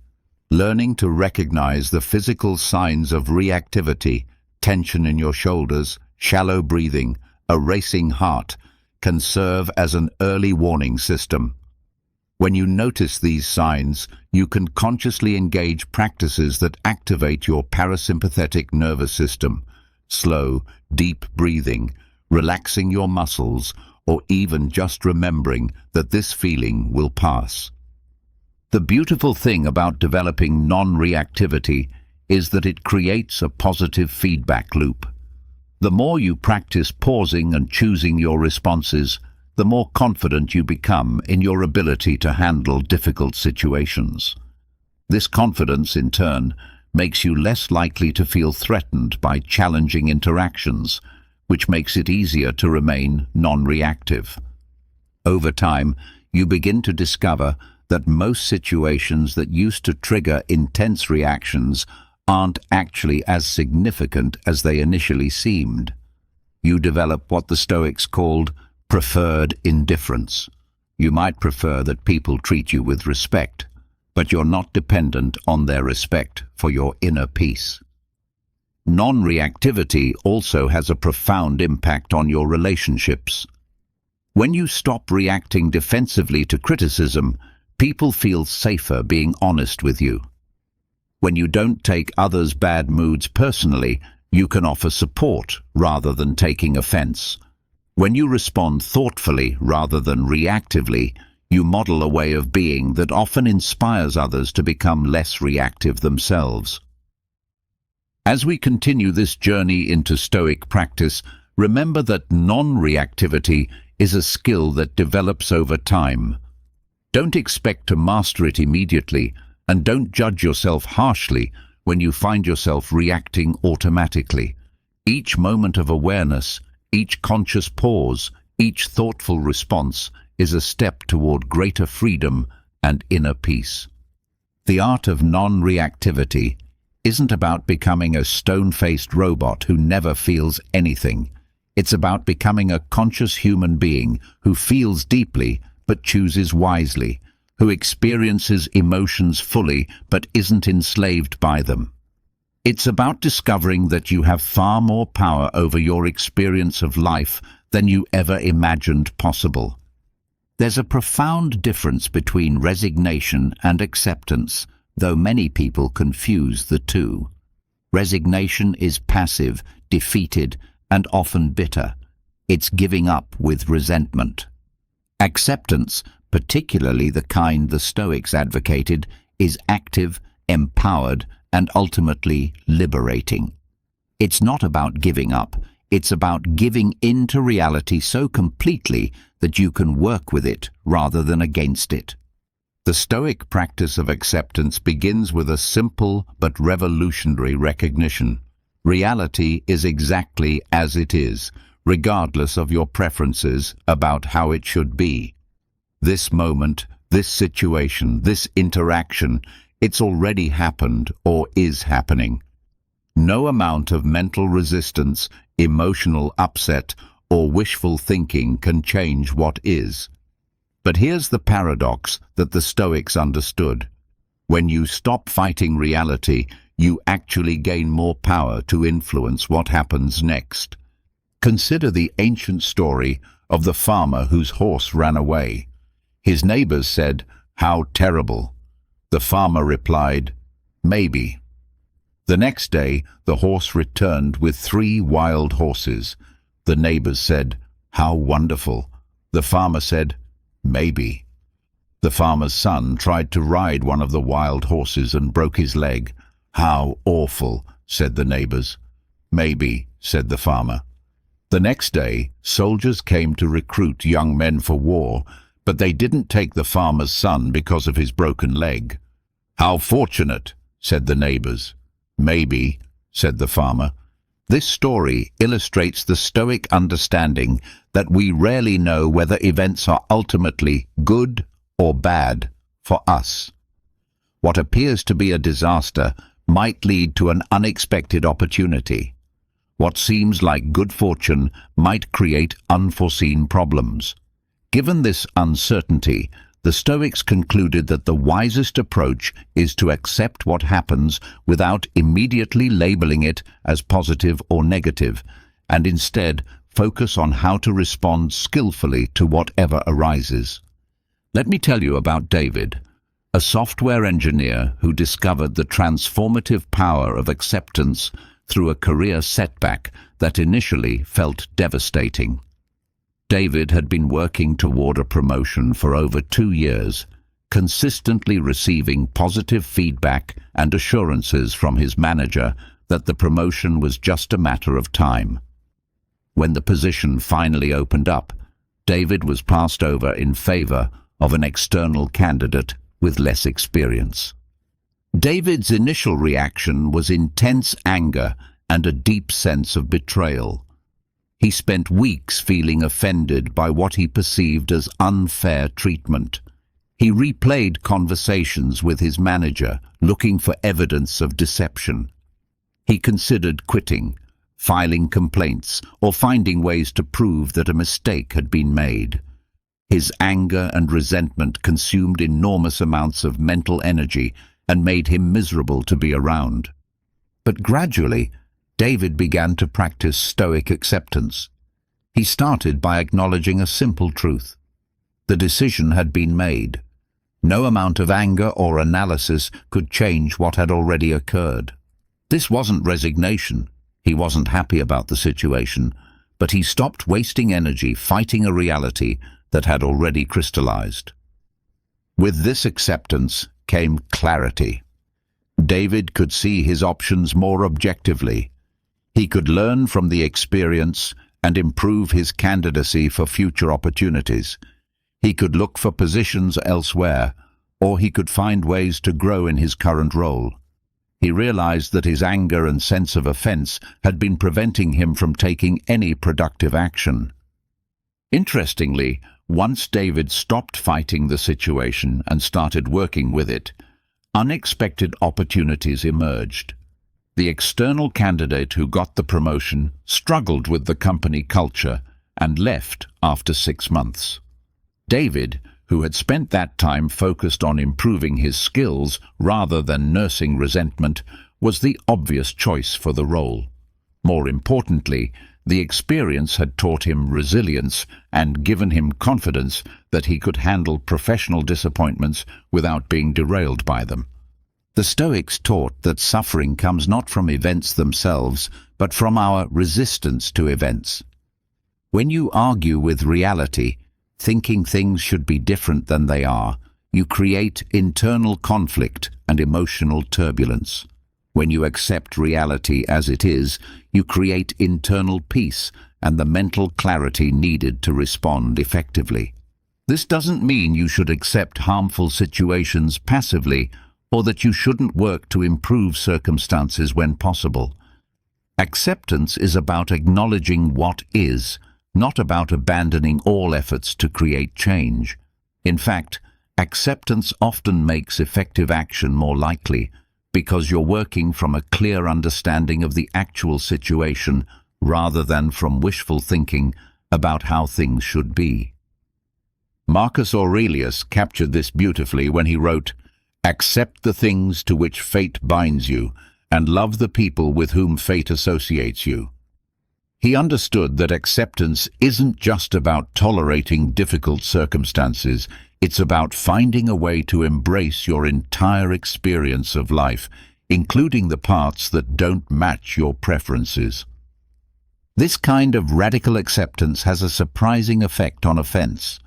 Learning to recognize the physical signs of reactivity, tension in your shoulders, shallow breathing, a racing heart, can serve as an early warning system. When you notice these signs, you can consciously engage practices that activate your parasympathetic nervous system, slow, deep breathing, relaxing your muscles, or even just remembering that this feeling will pass. The beautiful thing about developing non-reactivity is that it creates a positive feedback loop. The more you practice pausing and choosing your responses, the more confident you become in your ability to handle difficult situations. This confidence, in turn, makes you less likely to feel threatened by challenging interactions, which makes it easier to remain non-reactive. Over time, you begin to discover that most situations that used to trigger intense reactions aren't actually as significant as they initially seemed. You develop what the Stoics called preferred indifference. You might prefer that people treat you with respect, but you're not dependent on their respect for your inner peace. Non-reactivity also has a profound impact on your relationships. When you stop reacting defensively to criticism, people feel safer being honest with you. When you don't take others' bad moods personally, you can offer support rather than taking offense. When you respond thoughtfully rather than reactively, you model a way of being that often inspires others to become less reactive themselves. As we continue this journey into Stoic practice, remember that non-reactivity is a skill that develops over time. Don't expect to master it immediately, and don't judge yourself harshly when you find yourself reacting automatically. Each moment of awareness, each conscious pause, each thoughtful response is a step toward greater freedom and inner peace. The art of non-reactivity isn't about becoming a stone-faced robot who never feels anything. It's about becoming a conscious human being who feels deeply but chooses wisely, who experiences emotions fully but isn't enslaved by them. It's about discovering that you have far more power over your experience of life than you ever imagined possible. There's a profound difference between resignation and acceptance, though many people confuse the two. Resignation is passive, defeated, and often bitter. It's giving up with resentment. Acceptance, particularly the kind the Stoics advocated, is active, empowered, and ultimately liberating. It's not about giving up, it's about giving in to reality so completely that you can work with it rather than against it. The Stoic practice of acceptance begins with a simple but revolutionary recognition. Reality is exactly as it is, regardless of your preferences about how it should be. This moment, this situation, this interaction, it's already happened or is happening. No amount of mental resistance, emotional upset, or wishful thinking can change what is. But here's the paradox that the Stoics understood. When you stop fighting reality, you actually gain more power to influence what happens next. Consider the ancient story of the farmer whose horse ran away. His neighbors said, "How terrible." The farmer replied, "Maybe." The next day, the horse returned with 3 wild horses. The neighbors said, "How wonderful." The farmer said, "Maybe." The farmer's son tried to ride one of the wild horses and broke his leg. "How awful," said the neighbors. "Maybe," said the farmer. The next day, soldiers came to recruit young men for war, but they didn't take the farmer's son because of his broken leg. "How fortunate," said the neighbors. "Maybe," said the farmer. This story illustrates the Stoic understanding that we rarely know whether events are ultimately good or bad for us. What appears to be a disaster might lead to an unexpected opportunity. What seems like good fortune might create unforeseen problems. Given this uncertainty, The Stoics concluded that the wisest approach is to accept what happens without immediately labeling it as positive or negative, and instead focus on how to respond skillfully to whatever arises. Let me tell you about David, a software engineer who discovered the transformative power of acceptance through a career setback that initially felt devastating. David had been working toward a promotion for over 2 years, consistently receiving positive feedback and assurances from his manager that the promotion was just a matter of time. When the position finally opened up, David was passed over in favor of an external candidate with less experience. David's initial reaction was intense anger and a deep sense of betrayal. He spent weeks feeling offended by what he perceived as unfair treatment. He replayed conversations with his manager, looking for evidence of deception. He considered quitting, filing complaints, or finding ways to prove that a mistake had been made. His anger and resentment consumed enormous amounts of mental energy and made him miserable to be around. But gradually, David began to practice Stoic acceptance. He started by acknowledging a simple truth. The decision had been made. No amount of anger or analysis could change what had already occurred. This wasn't resignation. He wasn't happy about the situation, but he stopped wasting energy fighting a reality that had already crystallized. With this acceptance came clarity. David could see his options more objectively. He could learn from the experience and improve his candidacy for future opportunities. He could look for positions elsewhere, or he could find ways to grow in his current role. He realized that his anger and sense of offense had been preventing him from taking any productive action. Interestingly, once David stopped fighting the situation and started working with it, unexpected opportunities emerged. The external candidate who got the promotion struggled with the company culture and left after 6 months. David, who had spent that time focused on improving his skills rather than nursing resentment, was the obvious choice for the role. More importantly, the experience had taught him resilience and given him confidence that he could handle professional disappointments without being derailed by them. The Stoics taught that suffering comes not from events themselves, but from our resistance to events. When you argue with reality, thinking things should be different than they are, you create internal conflict and emotional turbulence. When you accept reality as it is, you create internal peace and the mental clarity needed to respond effectively. This doesn't mean you should accept harmful situations passively, or that you shouldn't work to improve circumstances when possible. Acceptance is about acknowledging what is, not about abandoning all efforts to create change. In fact, acceptance often makes effective action more likely because you're working from a clear understanding of the actual situation rather than from wishful thinking about how things should be. Marcus Aurelius captured this beautifully when he wrote, "Accept the things to which fate binds you, and love the people with whom fate associates you." He understood that acceptance isn't just about tolerating difficult circumstances, it's about finding a way to embrace your entire experience of life, including the parts that don't match your preferences. This kind of radical acceptance has a surprising effect on offense.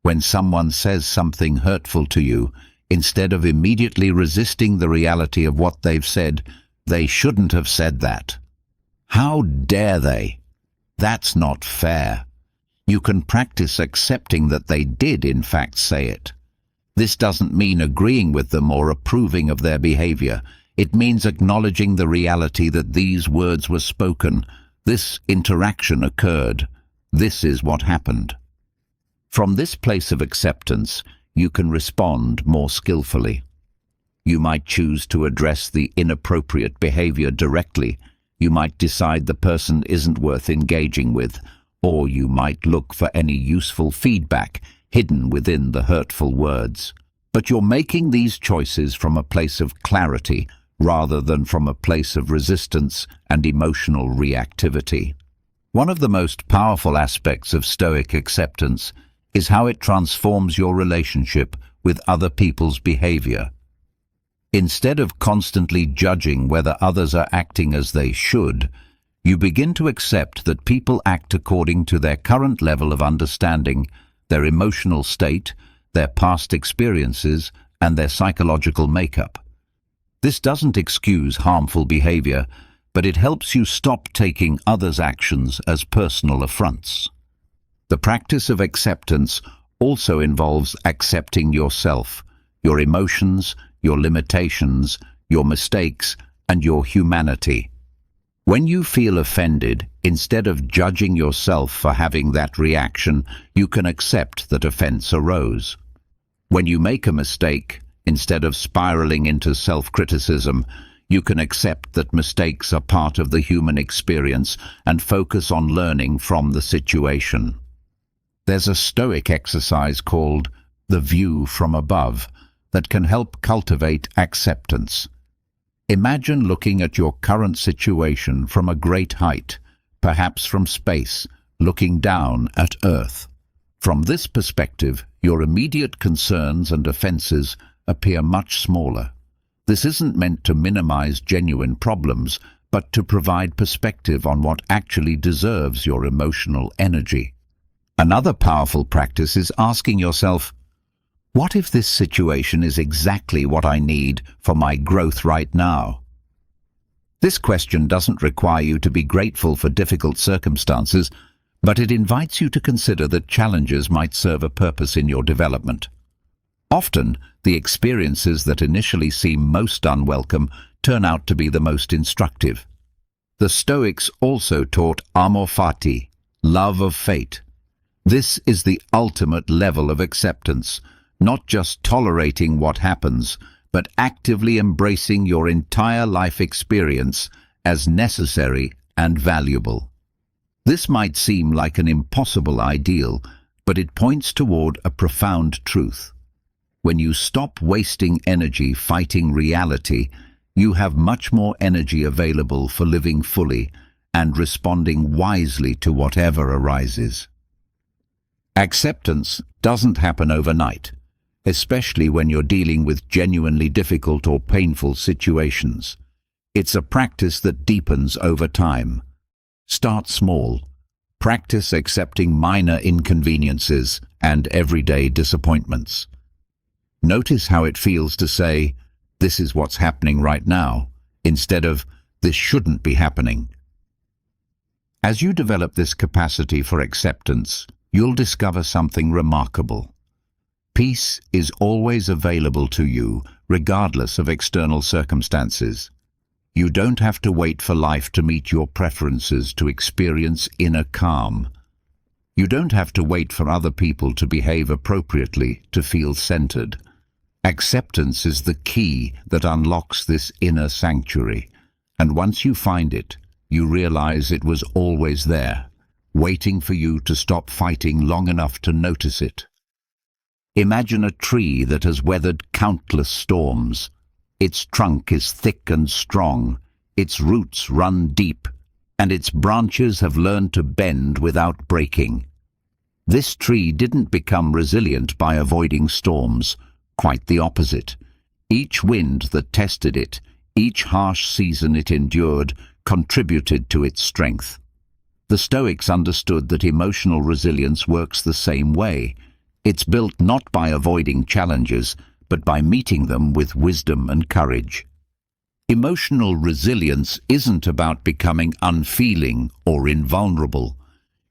When someone says something hurtful to you, instead of immediately resisting the reality of what they've said, they shouldn't have said that. How dare they? That's not fair. You can practice accepting that they did in fact say it. This doesn't mean agreeing with them or approving of their behavior. It means acknowledging the reality that these words were spoken. This interaction occurred. This is what happened. From this place of acceptance, you can respond more skillfully. You might choose to address the inappropriate behavior directly. You might decide the person isn't worth engaging with, or you might look for any useful feedback hidden within the hurtful words. But you're making these choices from a place of clarity rather than from a place of resistance and emotional reactivity. One of the most powerful aspects of Stoic acceptance is how it transforms your relationship with other people's behavior. Instead of constantly judging whether others are acting as they should, you begin to accept that people act according to their current level of understanding, their emotional state, their past experiences, and their psychological makeup. This doesn't excuse harmful behavior, but it helps you stop taking others' actions as personal affronts. The practice of acceptance also involves accepting yourself, your emotions, your limitations, your mistakes, and your humanity. When you feel offended, instead of judging yourself for having that reaction, you can accept that offense arose. When you make a mistake, instead of spiraling into self-criticism, you can accept that mistakes are part of the human experience and focus on learning from the situation. There's a Stoic exercise called the view from above that can help cultivate acceptance. Imagine looking at your current situation from a great height, perhaps from space, looking down at Earth. From this perspective, your immediate concerns and offenses appear much smaller. This isn't meant to minimize genuine problems, but to provide perspective on what actually deserves your emotional energy. Another powerful practice is asking yourself, what if this situation is exactly what I need for my growth right now? This question doesn't require you to be grateful for difficult circumstances, but it invites you to consider that challenges might serve a purpose in your development. Often, the experiences that initially seem most unwelcome turn out to be the most instructive. The Stoics also taught amor fati, love of fate. This is the ultimate level of acceptance, not just tolerating what happens, but actively embracing your entire life experience as necessary and valuable. This might seem like an impossible ideal, but it points toward a profound truth. When you stop wasting energy fighting reality, you have much more energy available for living fully and responding wisely to whatever arises. Acceptance doesn't happen overnight, especially when you're dealing with genuinely difficult or painful situations. It's a practice that deepens over time. Start small. Practice accepting minor inconveniences and everyday disappointments. Notice how it feels to say, "This is what's happening right now," instead of, "This shouldn't be happening." As you develop this capacity for acceptance, you'll discover something remarkable. Peace is always available to you, regardless of external circumstances. You don't have to wait for life to meet your preferences to experience inner calm. You don't have to wait for other people to behave appropriately to feel centered. Acceptance is the key that unlocks this inner sanctuary, and once you find it, you realize it was always there, waiting for you to stop fighting long enough to notice it. Imagine a tree that has weathered countless storms. Its trunk is thick and strong, its roots run deep, and its branches have learned to bend without breaking. This tree didn't become resilient by avoiding storms, quite the opposite. Each wind that tested it, each harsh season it endured, contributed to its strength. The Stoics understood that emotional resilience works the same way. It's built not by avoiding challenges, but by meeting them with wisdom and courage. Emotional resilience isn't about becoming unfeeling or invulnerable.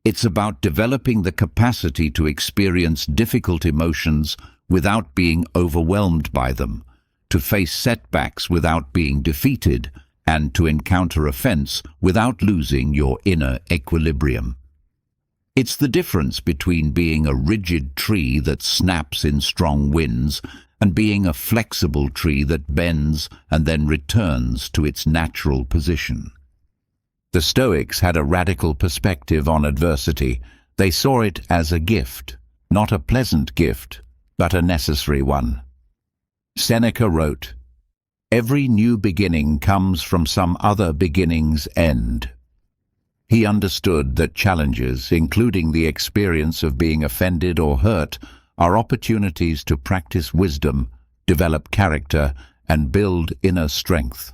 It's about developing the capacity to experience difficult emotions without being overwhelmed by them, to face setbacks without being defeated, and to encounter offense without losing your inner equilibrium. It's the difference between being a rigid tree that snaps in strong winds and being a flexible tree that bends and then returns to its natural position. The Stoics had a radical perspective on adversity. They saw it as a gift, not a pleasant gift, but a necessary one. Seneca wrote, "Every new beginning comes from some other beginning's end." He understood that challenges, including the experience of being offended or hurt, are opportunities to practice wisdom, develop character, and build inner strength.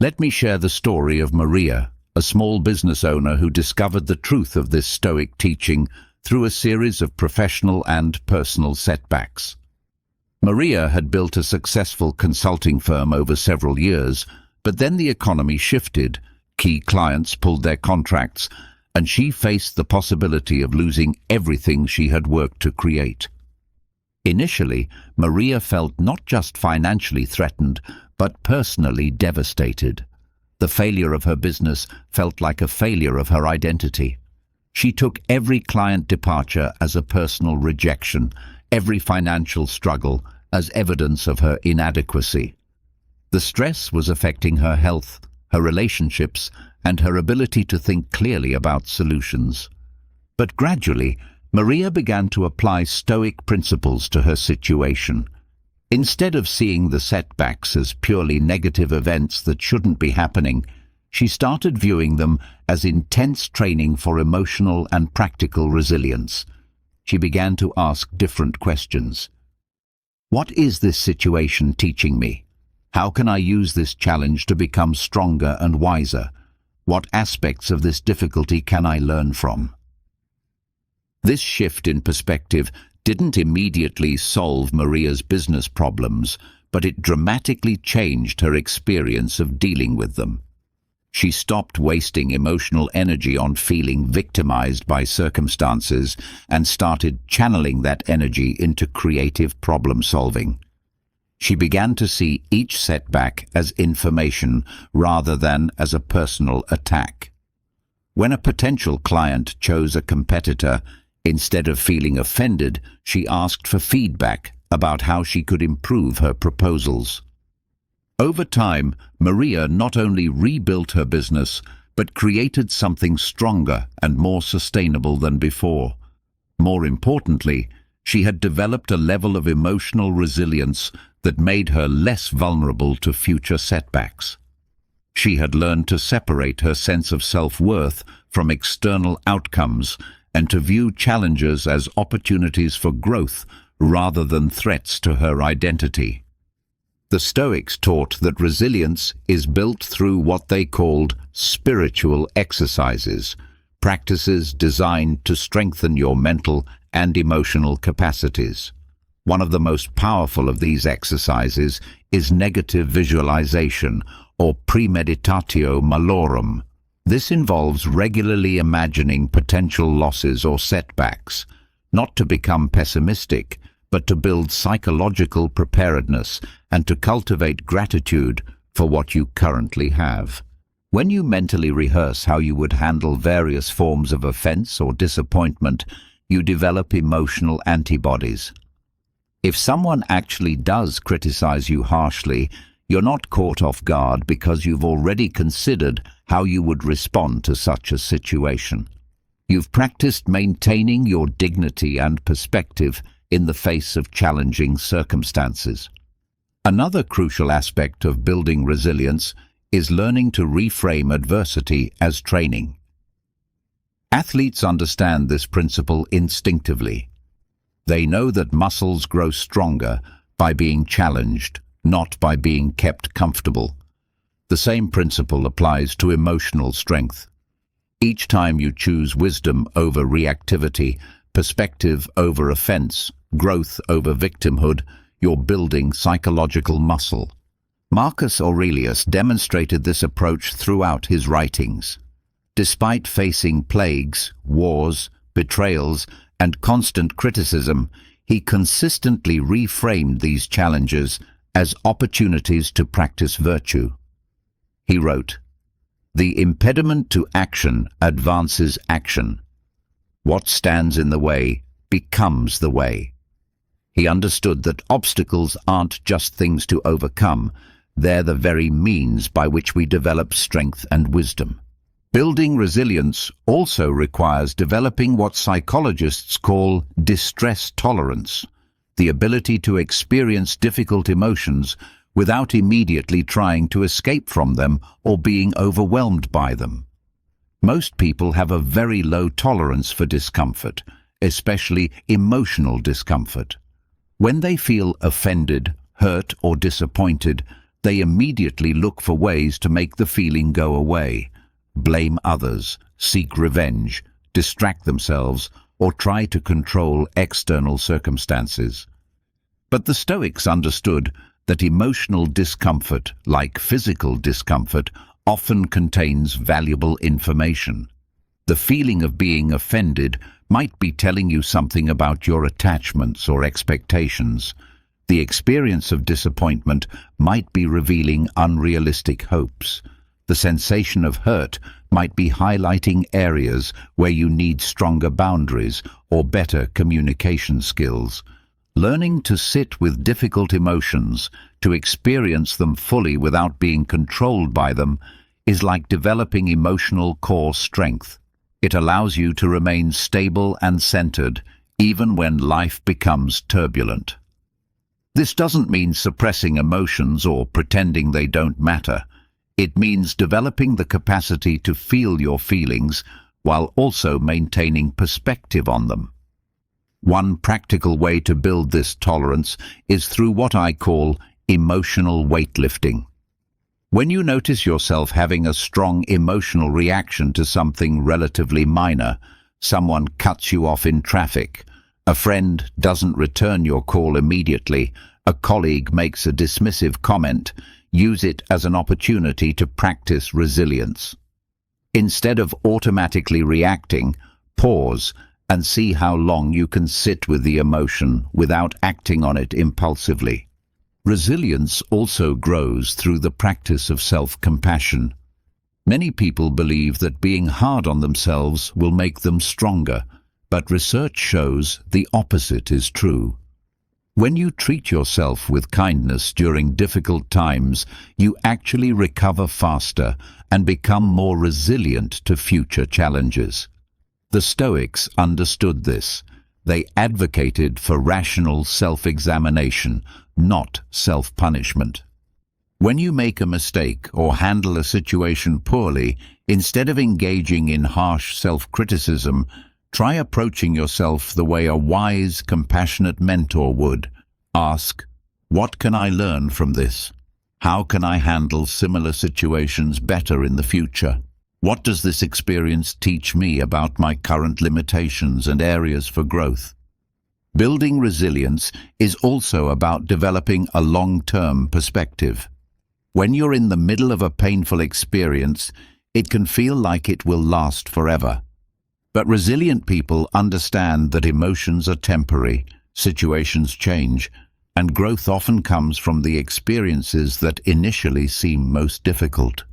Let me share the story of Maria, a small business owner who discovered the truth of this Stoic teaching through a series of professional and personal setbacks. Maria had built a successful consulting firm over several years, but then the economy shifted, key clients pulled their contracts, and she faced the possibility of losing everything she had worked to create. Initially, Maria felt not just financially threatened, but personally devastated. The failure of her business felt like a failure of her identity. She took every client departure as a personal rejection, every financial struggle as evidence of her inadequacy. The stress was affecting her health, her relationships, and her ability to think clearly about solutions. But gradually, Maria began to apply Stoic principles to her situation. Instead of seeing the setbacks as purely negative events that shouldn't be happening, she started viewing them as intense training for emotional and practical resilience. She began to ask different questions. What is this situation teaching me? How can I use this challenge to become stronger and wiser? What aspects of this difficulty can I learn from? This shift in perspective didn't immediately solve Maria's business problems, but it dramatically changed her experience of dealing with them. She stopped wasting emotional energy on feeling victimized by circumstances and started channeling that energy into creative problem solving. She began to see each setback as information rather than as a personal attack. When a potential client chose a competitor, instead of feeling offended, she asked for feedback about how she could improve her proposals. Over time, Maria not only rebuilt her business, but created something stronger and more sustainable than before. More importantly, she had developed a level of emotional resilience that made her less vulnerable to future setbacks. She had learned to separate her sense of self-worth from external outcomes and to view challenges as opportunities for growth rather than threats to her identity. The Stoics taught that resilience is built through what they called spiritual exercises, practices designed to strengthen your mental and emotional capacities. One of the most powerful of these exercises is negative visualization, or premeditatio malorum. This involves regularly imagining potential losses or setbacks, not to become pessimistic, but to build psychological preparedness and to cultivate gratitude for what you currently have. When you mentally rehearse how you would handle various forms of offense or disappointment, you develop emotional antibodies. If someone actually does criticize you harshly, you're not caught off guard because you've already considered how you would respond to such a situation. You've practiced maintaining your dignity and perspective in the face of challenging circumstances. Another crucial aspect of building resilience is learning to reframe adversity as training. Athletes understand this principle instinctively. They know that muscles grow stronger by being challenged, not by being kept comfortable. The same principle applies to emotional strength. Each time you choose wisdom over reactivity, perspective over offense, growth over victimhood, you're building psychological muscle. Marcus Aurelius demonstrated this approach throughout his writings. Despite facing plagues, wars, betrayals, and constant criticism, he consistently reframed these challenges as opportunities to practice virtue. He wrote, "The impediment to action advances action. What stands in the way becomes the way." He understood that obstacles aren't just things to overcome, they're the very means by which we develop strength and wisdom. Building resilience also requires developing what psychologists call distress tolerance, the ability to experience difficult emotions without immediately trying to escape from them or being overwhelmed by them. Most people have a very low tolerance for discomfort, especially emotional discomfort. When they feel offended, hurt, or disappointed, they immediately look for ways to make the feeling go away. Blame others, seek revenge, distract themselves, or try to control external circumstances. But the Stoics understood that emotional discomfort, like physical discomfort, often contains valuable information. The feeling of being offended might be telling you something about your attachments or expectations. The experience of disappointment might be revealing unrealistic hopes. The sensation of hurt might be highlighting areas where you need stronger boundaries or better communication skills. Learning to sit with difficult emotions, to experience them fully without being controlled by them, is like developing emotional core strength. It allows you to remain stable and centered, even when life becomes turbulent. This doesn't mean suppressing emotions or pretending they don't matter. It means developing the capacity to feel your feelings while also maintaining perspective on them. One practical way to build this tolerance is through what I call emotional weightlifting. When you notice yourself having a strong emotional reaction to something relatively minor, someone cuts you off in traffic, a friend doesn't return your call immediately, a colleague makes a dismissive comment, use it as an opportunity to practice resilience. Instead of automatically reacting, pause and see how long you can sit with the emotion without acting on it impulsively. Resilience also grows through the practice of self-compassion. Many people believe that being hard on themselves will make them stronger, but research shows the opposite is true. When you treat yourself with kindness during difficult times, you actually recover faster and become more resilient to future challenges. The Stoics understood this. They advocated for rational self-examination, not self-punishment. When you make a mistake or handle a situation poorly, instead of engaging in harsh self-criticism, try approaching yourself the way a wise, compassionate mentor would. Ask, what can I learn from this? How can I handle similar situations better in the future? What does this experience teach me about my current limitations and areas for growth? Building resilience is also about developing a long-term perspective. When you're in the middle of a painful experience, it can feel like it will last forever. But resilient people understand that emotions are temporary, situations change, and growth often comes from the experiences that initially seem most difficult.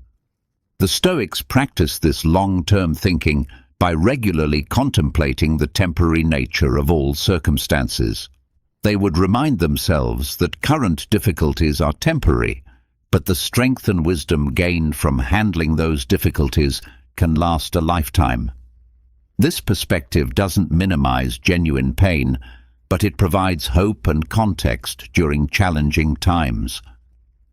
The Stoics practiced this long-term thinking by regularly contemplating the temporary nature of all circumstances. They would remind themselves that current difficulties are temporary, but the strength and wisdom gained from handling those difficulties can last a lifetime. This perspective doesn't minimize genuine pain, but it provides hope and context during challenging times.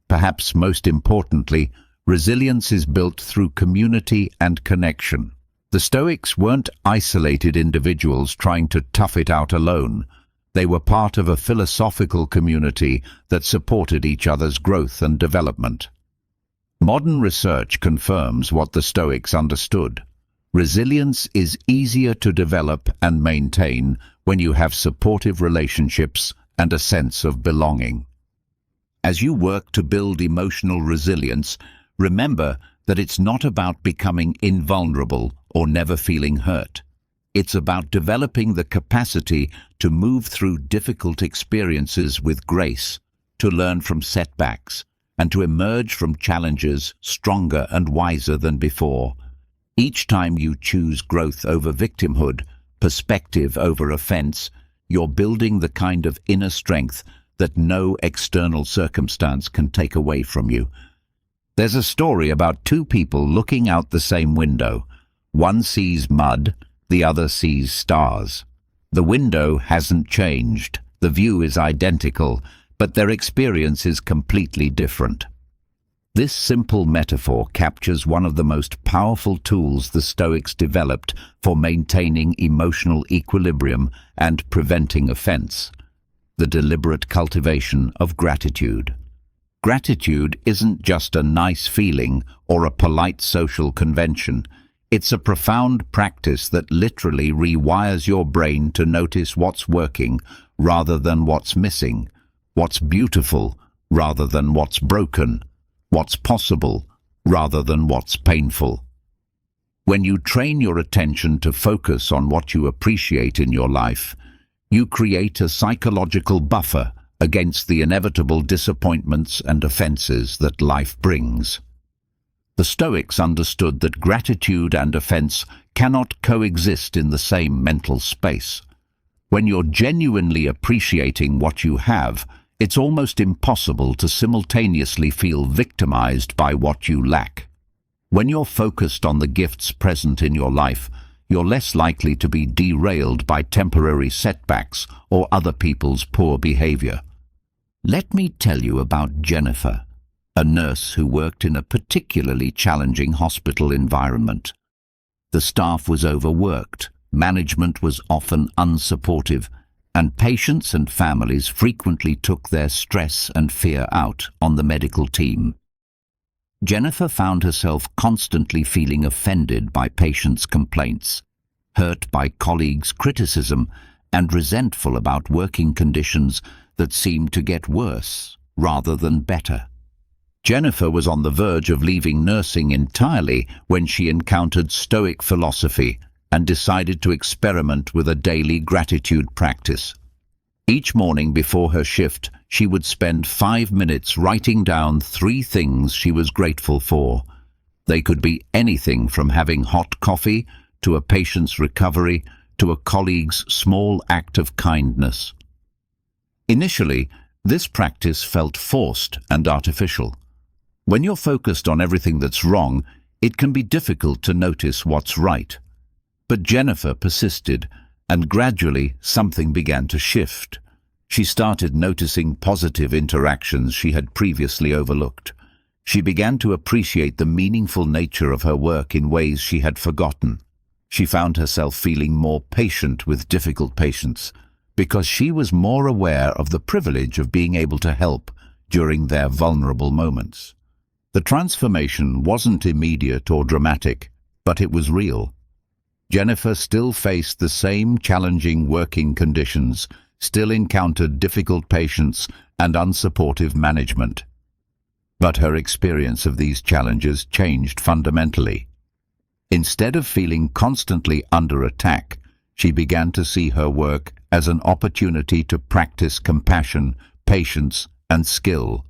Perhaps most importantly, resilience is built through community and connection. The Stoics weren't isolated individuals trying to tough it out alone. They were part of a philosophical community that supported each other's growth and development. Modern research confirms what the Stoics understood. Resilience is easier to develop and maintain when you have supportive relationships and a sense of belonging. As you work to build emotional resilience, remember that it's not about becoming invulnerable or never feeling hurt. It's about developing the capacity to move through difficult experiences with grace, to learn from setbacks, and to emerge from challenges stronger and wiser than before. Each time you choose growth over victimhood, perspective over offense, you're building the kind of inner strength that no external circumstance can take away from you. There's a story about two people looking out the same window. One sees mud, the other sees stars. The window hasn't changed, the view is identical, but their experience is completely different. This simple metaphor captures one of the most powerful tools the Stoics developed for maintaining emotional equilibrium and preventing offense: the deliberate cultivation of gratitude. Gratitude isn't just a nice feeling or a polite social convention. It's a profound practice that literally rewires your brain to notice what's working rather than what's missing, what's beautiful rather than what's broken, what's possible rather than what's painful. When you train your attention to focus on what you appreciate in your life, you create a psychological buffer against the inevitable disappointments and offenses that life brings. The Stoics understood that gratitude and offense cannot coexist in the same mental space. When you're genuinely appreciating what you have, it's almost impossible to simultaneously feel victimized by what you lack. When you're focused on the gifts present in your life, you're less likely to be derailed by temporary setbacks or other people's poor behavior. Let me tell you about Jennifer, a nurse who worked in a particularly challenging hospital environment. The staff was overworked, management was often unsupportive, and patients and families frequently took their stress and fear out on the medical team. Jennifer found herself constantly feeling offended by patients' complaints, hurt by colleagues' criticism, and resentful about working conditions that seemed to get worse rather than better. Jennifer was on the verge of leaving nursing entirely when she encountered Stoic philosophy and decided to experiment with a daily gratitude practice. Each morning before her shift, she would spend 5 minutes writing down 3 things she was grateful for. They could be anything from having hot coffee, to a patient's recovery, to a colleague's small act of kindness. Initially, this practice felt forced and artificial. When you're focused on everything that's wrong, it can be difficult to notice what's right. But Jennifer persisted, and gradually something began to shift. She started noticing positive interactions she had previously overlooked. She began to appreciate the meaningful nature of her work in ways she had forgotten. She found herself feeling more patient with difficult patients, because she was more aware of the privilege of being able to help during their vulnerable moments. The transformation wasn't immediate or dramatic, but it was real. Jennifer still faced the same challenging working conditions, still encountered difficult patients and unsupportive management. But her experience of these challenges changed fundamentally. Instead of feeling constantly under attack, she began to see her work as an opportunity to practice compassion, patience, and skill.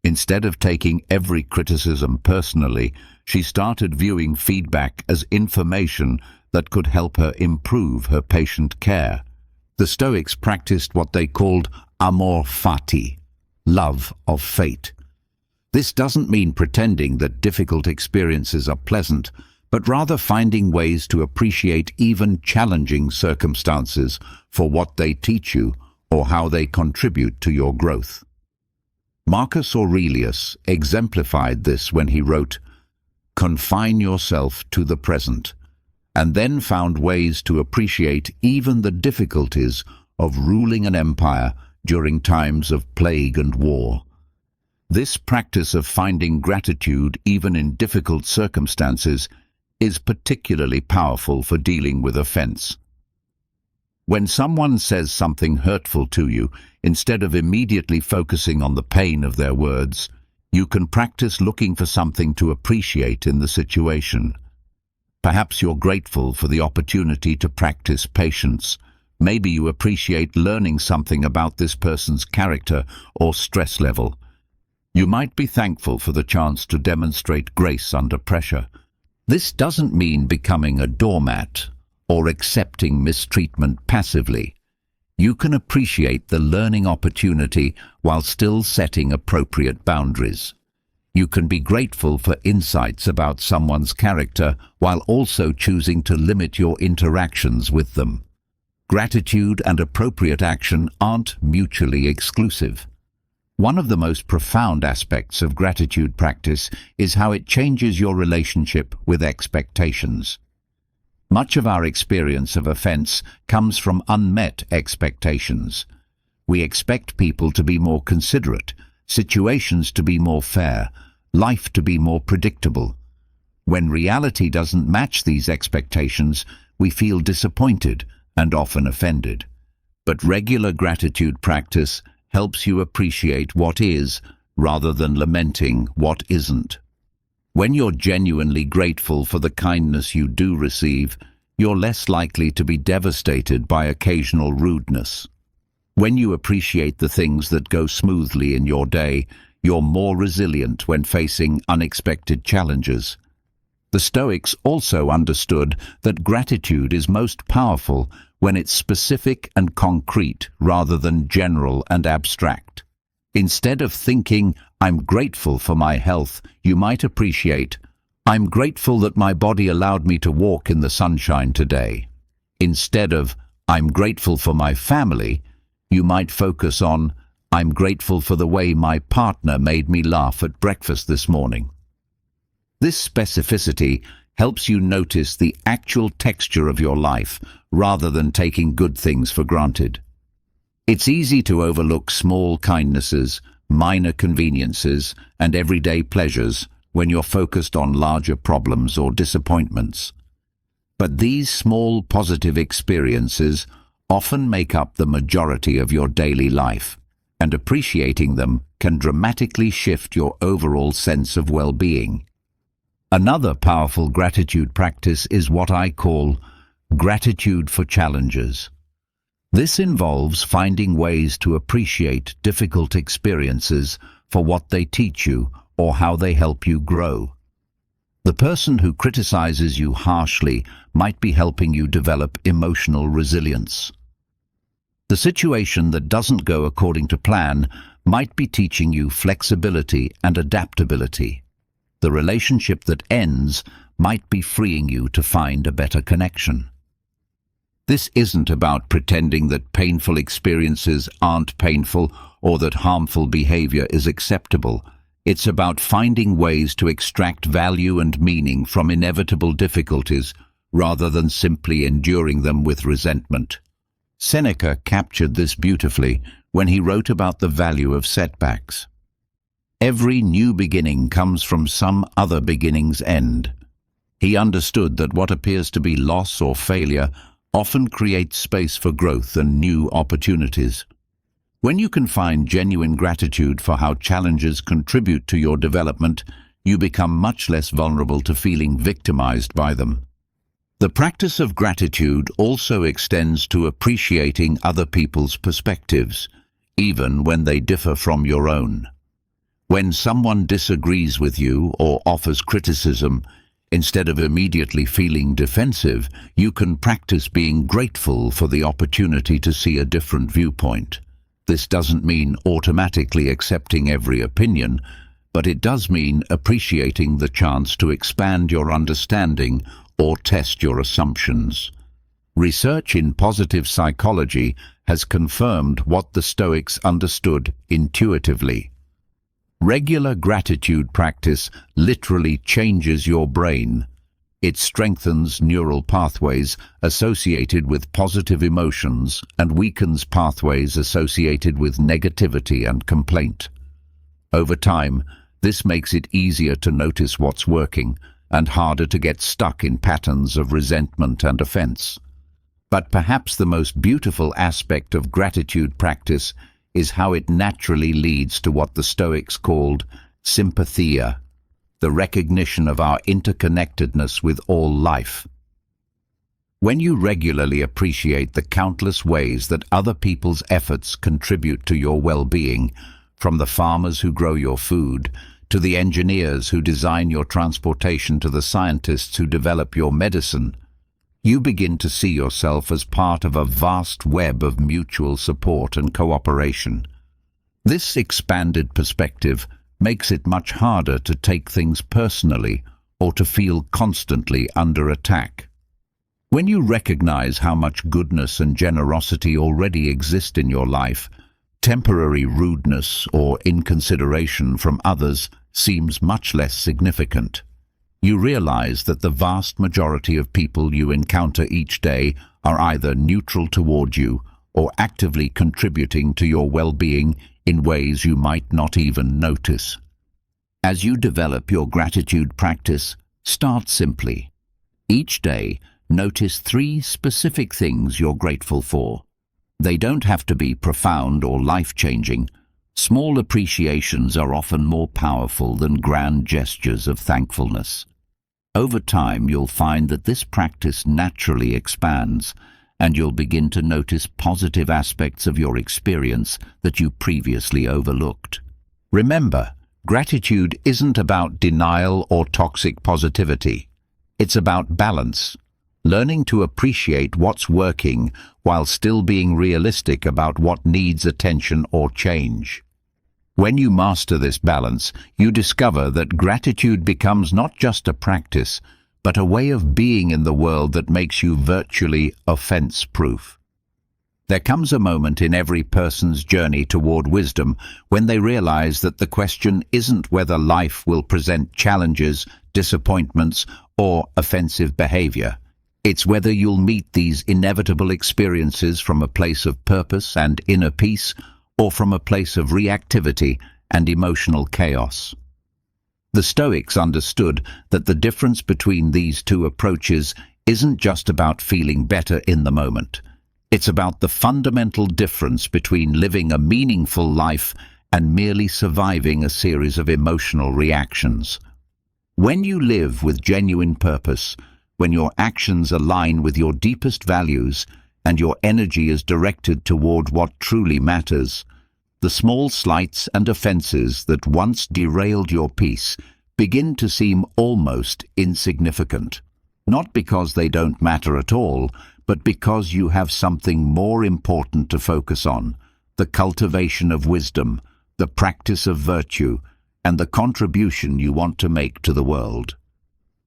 Instead of taking every criticism personally, she started viewing feedback as information that could help her improve her patient care. The Stoics practiced what they called amor fati, love of fate. This doesn't mean pretending that difficult experiences are pleasant, but rather finding ways to appreciate even challenging circumstances for what they teach you or how they contribute to your growth. Marcus Aurelius exemplified this when he wrote, "Confine yourself to the present," and then found ways to appreciate even the difficulties of ruling an empire during times of plague and war. This practice of finding gratitude even in difficult circumstances is particularly powerful for dealing with offense. When someone says something hurtful to you, instead of immediately focusing on the pain of their words, you can practice looking for something to appreciate in the situation. Perhaps you're grateful for the opportunity to practice patience. Maybe you appreciate learning something about this person's character or stress level. You might be thankful for the chance to demonstrate grace under pressure. This doesn't mean becoming a doormat or accepting mistreatment passively. You can appreciate the learning opportunity while still setting appropriate boundaries. You can be grateful for insights about someone's character while also choosing to limit your interactions with them. Gratitude and appropriate action aren't mutually exclusive. One of the most profound aspects of gratitude practice is how it changes your relationship with expectations. Much of our experience of offense comes from unmet expectations. We expect people to be more considerate, situations to be more fair, life to be more predictable. When reality doesn't match these expectations, we feel disappointed and often offended. But regular gratitude practice helps you appreciate what is rather than lamenting what isn't. When you're genuinely grateful for the kindness you do receive, you're less likely to be devastated by occasional rudeness. When you appreciate the things that go smoothly in your day, you're more resilient when facing unexpected challenges. The Stoics also understood that gratitude is most powerful when it's specific and concrete rather than general and abstract. Instead of thinking, "I'm grateful for my health," you might appreciate, "I'm grateful that my body allowed me to walk in the sunshine today." Instead of, "I'm grateful for my family," you might focus on, "I'm grateful for the way my partner made me laugh at breakfast this morning." This specificity helps you notice the actual texture of your life rather than taking good things for granted. It's easy to overlook small kindnesses, minor conveniences, and everyday pleasures when you're focused on larger problems or disappointments. But these small positive experiences often make up the majority of your daily life, and appreciating them can dramatically shift your overall sense of well-being. Another powerful gratitude practice is what I call gratitude for challenges. This involves finding ways to appreciate difficult experiences for what they teach you or how they help you grow. The person who criticizes you harshly might be helping you develop emotional resilience. The situation that doesn't go according to plan might be teaching you flexibility and adaptability. The relationship that ends might be freeing you to find a better connection. This isn't about pretending that painful experiences aren't painful or that harmful behavior is acceptable. It's about finding ways to extract value and meaning from inevitable difficulties rather than simply enduring them with resentment. Seneca captured this beautifully when he wrote about the value of setbacks. Every new beginning comes from some other beginning's end. He understood that what appears to be loss or failure often creates space for growth and new opportunities. When you can find genuine gratitude for how challenges contribute to your development, you become much less vulnerable to feeling victimized by them. The practice of gratitude also extends to appreciating other people's perspectives, even when they differ from your own. When someone disagrees with you or offers criticism, instead of immediately feeling defensive, you can practice being grateful for the opportunity to see a different viewpoint. This doesn't mean automatically accepting every opinion, but it does mean appreciating the chance to expand your understanding or test your assumptions. Research in positive psychology has confirmed what the Stoics understood intuitively. Regular gratitude practice literally changes your brain. It strengthens neural pathways associated with positive emotions and weakens pathways associated with negativity and complaint. Over time, this makes it easier to notice what's working and harder to get stuck in patterns of resentment and offense. But perhaps the most beautiful aspect of gratitude practice is how it naturally leads to what the Stoics called sympatheia, the recognition of our interconnectedness with all life. When you regularly appreciate the countless ways that other people's efforts contribute to your well-being, from the farmers who grow your food, to the engineers who design your transportation, to the scientists who develop your medicine, you begin to see yourself as part of a vast web of mutual support and cooperation. This expanded perspective makes it much harder to take things personally or to feel constantly under attack. When you recognize how much goodness and generosity already exist in your life, temporary rudeness or inconsideration from others seems much less significant. You realize that the vast majority of people you encounter each day are either neutral toward you or actively contributing to your well-being in ways you might not even notice. As you develop your gratitude practice, start simply. Each day, notice 3 specific things you're grateful for. They don't have to be profound or life-changing. Small appreciations are often more powerful than grand gestures of thankfulness. Over time, you'll find that this practice naturally expands, and you'll begin to notice positive aspects of your experience that you previously overlooked. Remember, gratitude isn't about denial or toxic positivity. It's about balance, learning to appreciate what's working while still being realistic about what needs attention or change. When you master this balance, you discover that gratitude becomes not just a practice, but a way of being in the world that makes you virtually offense-proof. There comes a moment in every person's journey toward wisdom when they realize that the question isn't whether life will present challenges, disappointments, or offensive behavior. It's whether you'll meet these inevitable experiences from a place of purpose and inner peace, or from a place of reactivity and emotional chaos. The Stoics understood that the difference between these two approaches isn't just about feeling better in the moment. It's about the fundamental difference between living a meaningful life and merely surviving a series of emotional reactions. When you live with genuine purpose, when your actions align with your deepest values and your energy is directed toward what truly matters, the small slights and offenses that once derailed your peace begin to seem almost insignificant. Not because they don't matter at all, but because you have something more important to focus on: the cultivation of wisdom, the practice of virtue, and the contribution you want to make to the world.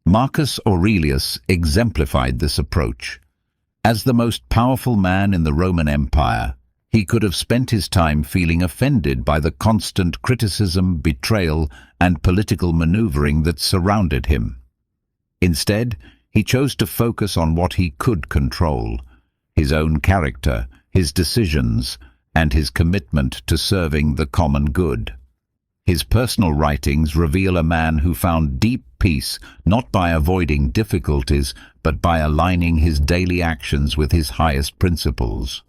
Marcus Aurelius exemplified this approach. As the most powerful man in the Roman Empire, he could have spent his time feeling offended by the constant criticism, betrayal, and political maneuvering that surrounded him. Instead, he chose to focus on what he could control: his own character, his decisions, and his commitment to serving the common good. His personal writings reveal a man who found deep peace not by avoiding difficulties, but by aligning his daily actions with his highest principles.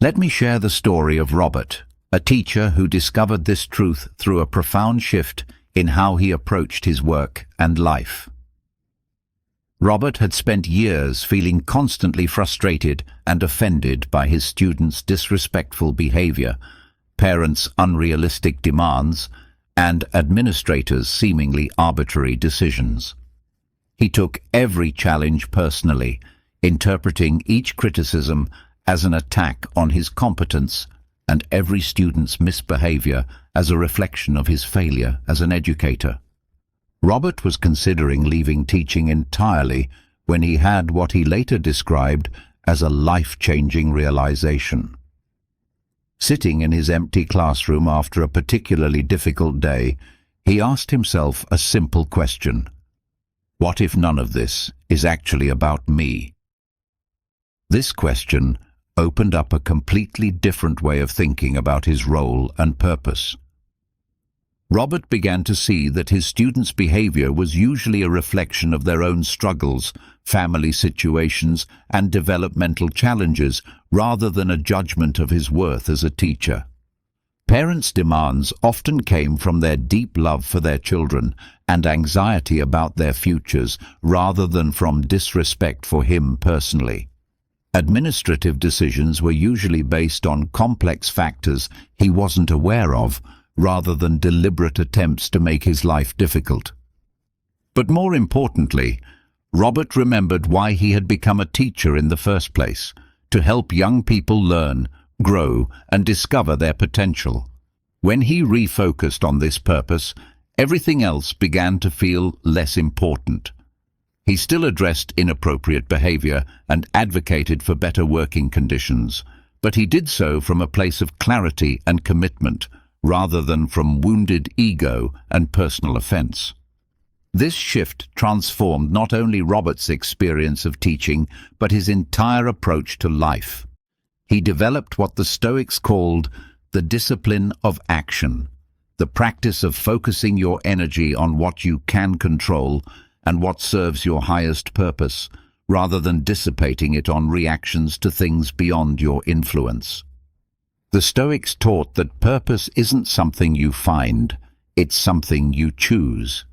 Let me share the story of Robert, a teacher who discovered this truth through a profound shift in how he approached his work and life. Robert had spent years feeling constantly frustrated and offended by his students' disrespectful behavior, parents' unrealistic demands, and administrators' seemingly arbitrary decisions. He took every challenge personally, interpreting each criticism as an attack on his competence and every student's misbehavior as a reflection of his failure as an educator. Robert was considering leaving teaching entirely when he had what he later described as a life-changing realization. Sitting in his empty classroom after a particularly difficult day, he asked himself a simple question: what if none of this is actually about me? This question opened up a completely different way of thinking about his role and purpose. Robert began to see that his students' behavior was usually a reflection of their own struggles, family situations, and developmental challenges, rather than a judgment of his worth as a teacher. Parents' demands often came from their deep love for their children and anxiety about their futures, rather than from disrespect for him personally. Administrative decisions were usually based on complex factors he wasn't aware of, rather than deliberate attempts to make his life difficult. But more importantly, Robert remembered why he had become a teacher in the first place: to help young people learn, grow, and discover their potential. When he refocused on this purpose, everything else began to feel less important. He still addressed inappropriate behavior and advocated for better working conditions, but he did so from a place of clarity and commitment, rather than from wounded ego and personal offense. This shift transformed not only Robert's experience of teaching, but his entire approach to life. He developed what the Stoics called the discipline of action, the practice of focusing your energy on what you can control and what serves your highest purpose, rather than dissipating it on reactions to things beyond your influence. The Stoics taught that purpose isn't something you find, it's something you choose.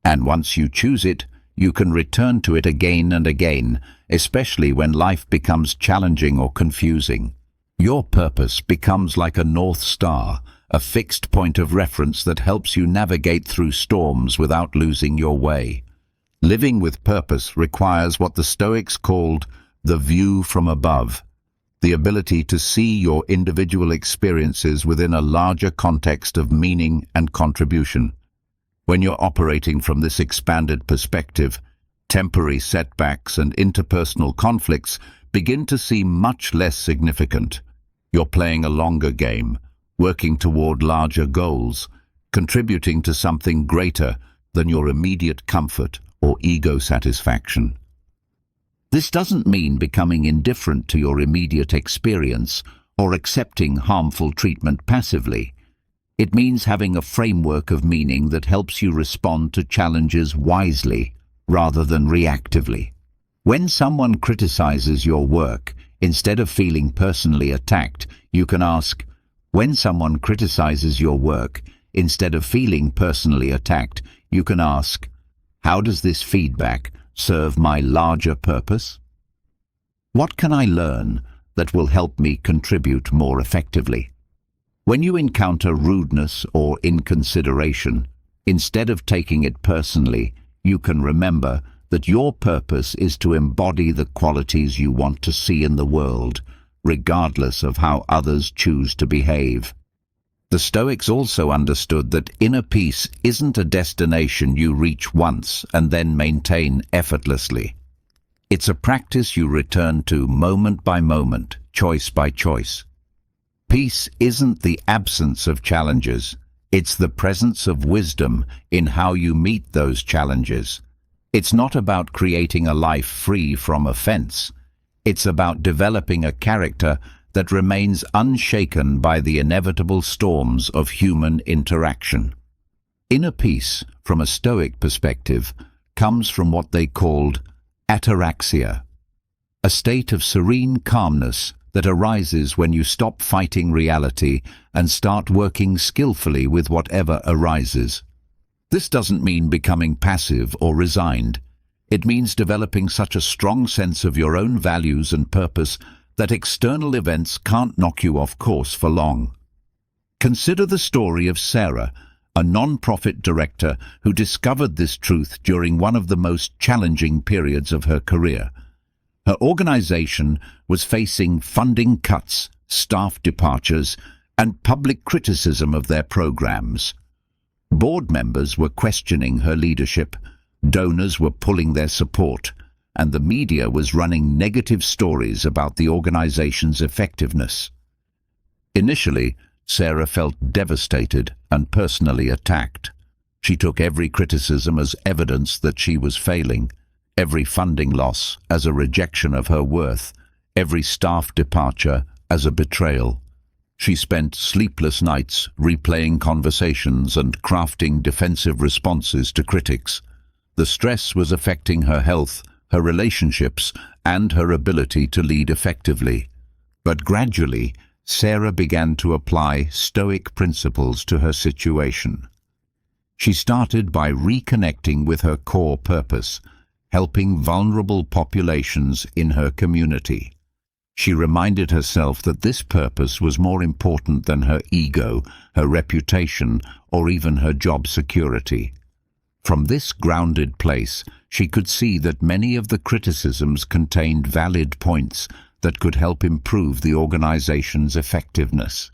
And once you choose it, you can return to it again and again, especially when life becomes challenging or confusing. Your purpose becomes like a North Star, a fixed point of reference that helps you navigate through storms without losing your way. Living with purpose requires what the Stoics called the view from above, the ability to see your individual experiences within a larger context of meaning and contribution. When you're operating from this expanded perspective, temporary setbacks and interpersonal conflicts begin to seem much less significant. You're playing a longer game, working toward larger goals, contributing to something greater than your immediate comfort or ego satisfaction. This doesn't mean becoming indifferent to your immediate experience or accepting harmful treatment passively. It means having a framework of meaning that helps you respond to challenges wisely rather than reactively. When someone criticizes your work, instead of feeling personally attacked, you can ask, when someone criticizes your work, instead of feeling personally attacked, you can ask, how does this feedback serve my larger purpose? What can I learn that will help me contribute more effectively? When you encounter rudeness or inconsideration, instead of taking it personally, you can remember that your purpose is to embody the qualities you want to see in the world, regardless of how others choose to behave. The Stoics also understood that inner peace isn't a destination you reach once and then maintain effortlessly. It's a practice you return to moment by moment, choice by choice. Peace isn't the absence of challenges, it's the presence of wisdom in how you meet those challenges. It's not about creating a life free from offense. It's about developing a character that remains unshaken by the inevitable storms of human interaction. Inner peace, from a Stoic perspective, comes from what they called ataraxia, a state of serene calmness that arises when you stop fighting reality and start working skillfully with whatever arises. This doesn't mean becoming passive or resigned. It means developing such a strong sense of your own values and purpose that external events can't knock you off course for long. Consider the story of Sarah, a non-profit director who discovered this truth during one of the most challenging periods of her career. Her organization was facing funding cuts, staff departures, and public criticism of their programs. Board members were questioning her leadership, donors were pulling their support, and the media was running negative stories about the organization's effectiveness. Initially, Sarah felt devastated and personally attacked. She took every criticism as evidence that she was failing, every funding loss as a rejection of her worth, every staff departure as a betrayal. She spent sleepless nights replaying conversations and crafting defensive responses to critics. The stress was affecting her health, her relationships, and her ability to lead effectively. But gradually, Sarah began to apply Stoic principles to her situation. She started by reconnecting with her core purpose, helping vulnerable populations in her community. She reminded herself that this purpose was more important than her ego, her reputation, or even her job security. From this grounded place, she could see that many of the criticisms contained valid points that could help improve the organization's effectiveness.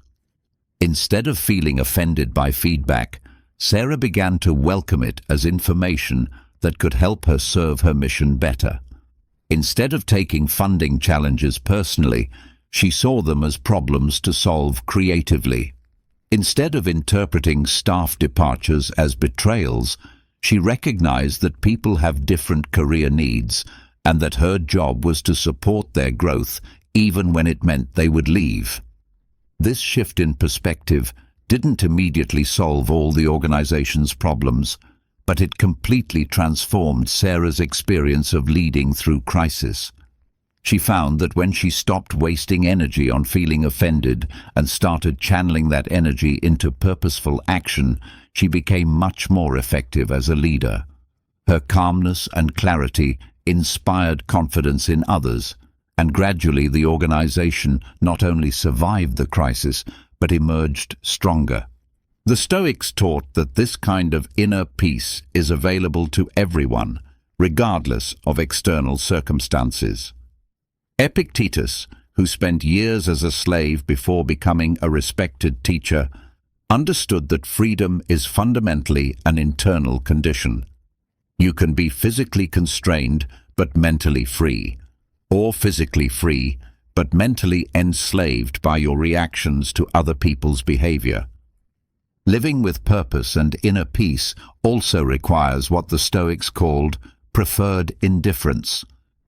Instead of feeling offended by feedback, Sarah began to welcome it as information that could help her serve her mission better. Instead of taking funding challenges personally, she saw them as problems to solve creatively. Instead of interpreting staff departures as betrayals, she recognized that people have different career needs and that her job was to support their growth even when it meant they would leave. This shift in perspective didn't immediately solve all the organization's problems, but it completely transformed Sarah's experience of leading through crisis. She found that when she stopped wasting energy on feeling offended and started channeling that energy into purposeful action, she became much more effective as a leader. Her calmness and clarity inspired confidence in others, and gradually the organization not only survived the crisis, but emerged stronger. The Stoics taught that this kind of inner peace is available to everyone, regardless of external circumstances. Epictetus, who spent years as a slave before becoming a respected teacher, understood that freedom is fundamentally an internal condition. You can be physically constrained but mentally free, or physically free but mentally enslaved by your reactions to other people's behavior. Living with purpose and inner peace also requires what the Stoics called preferred indifference,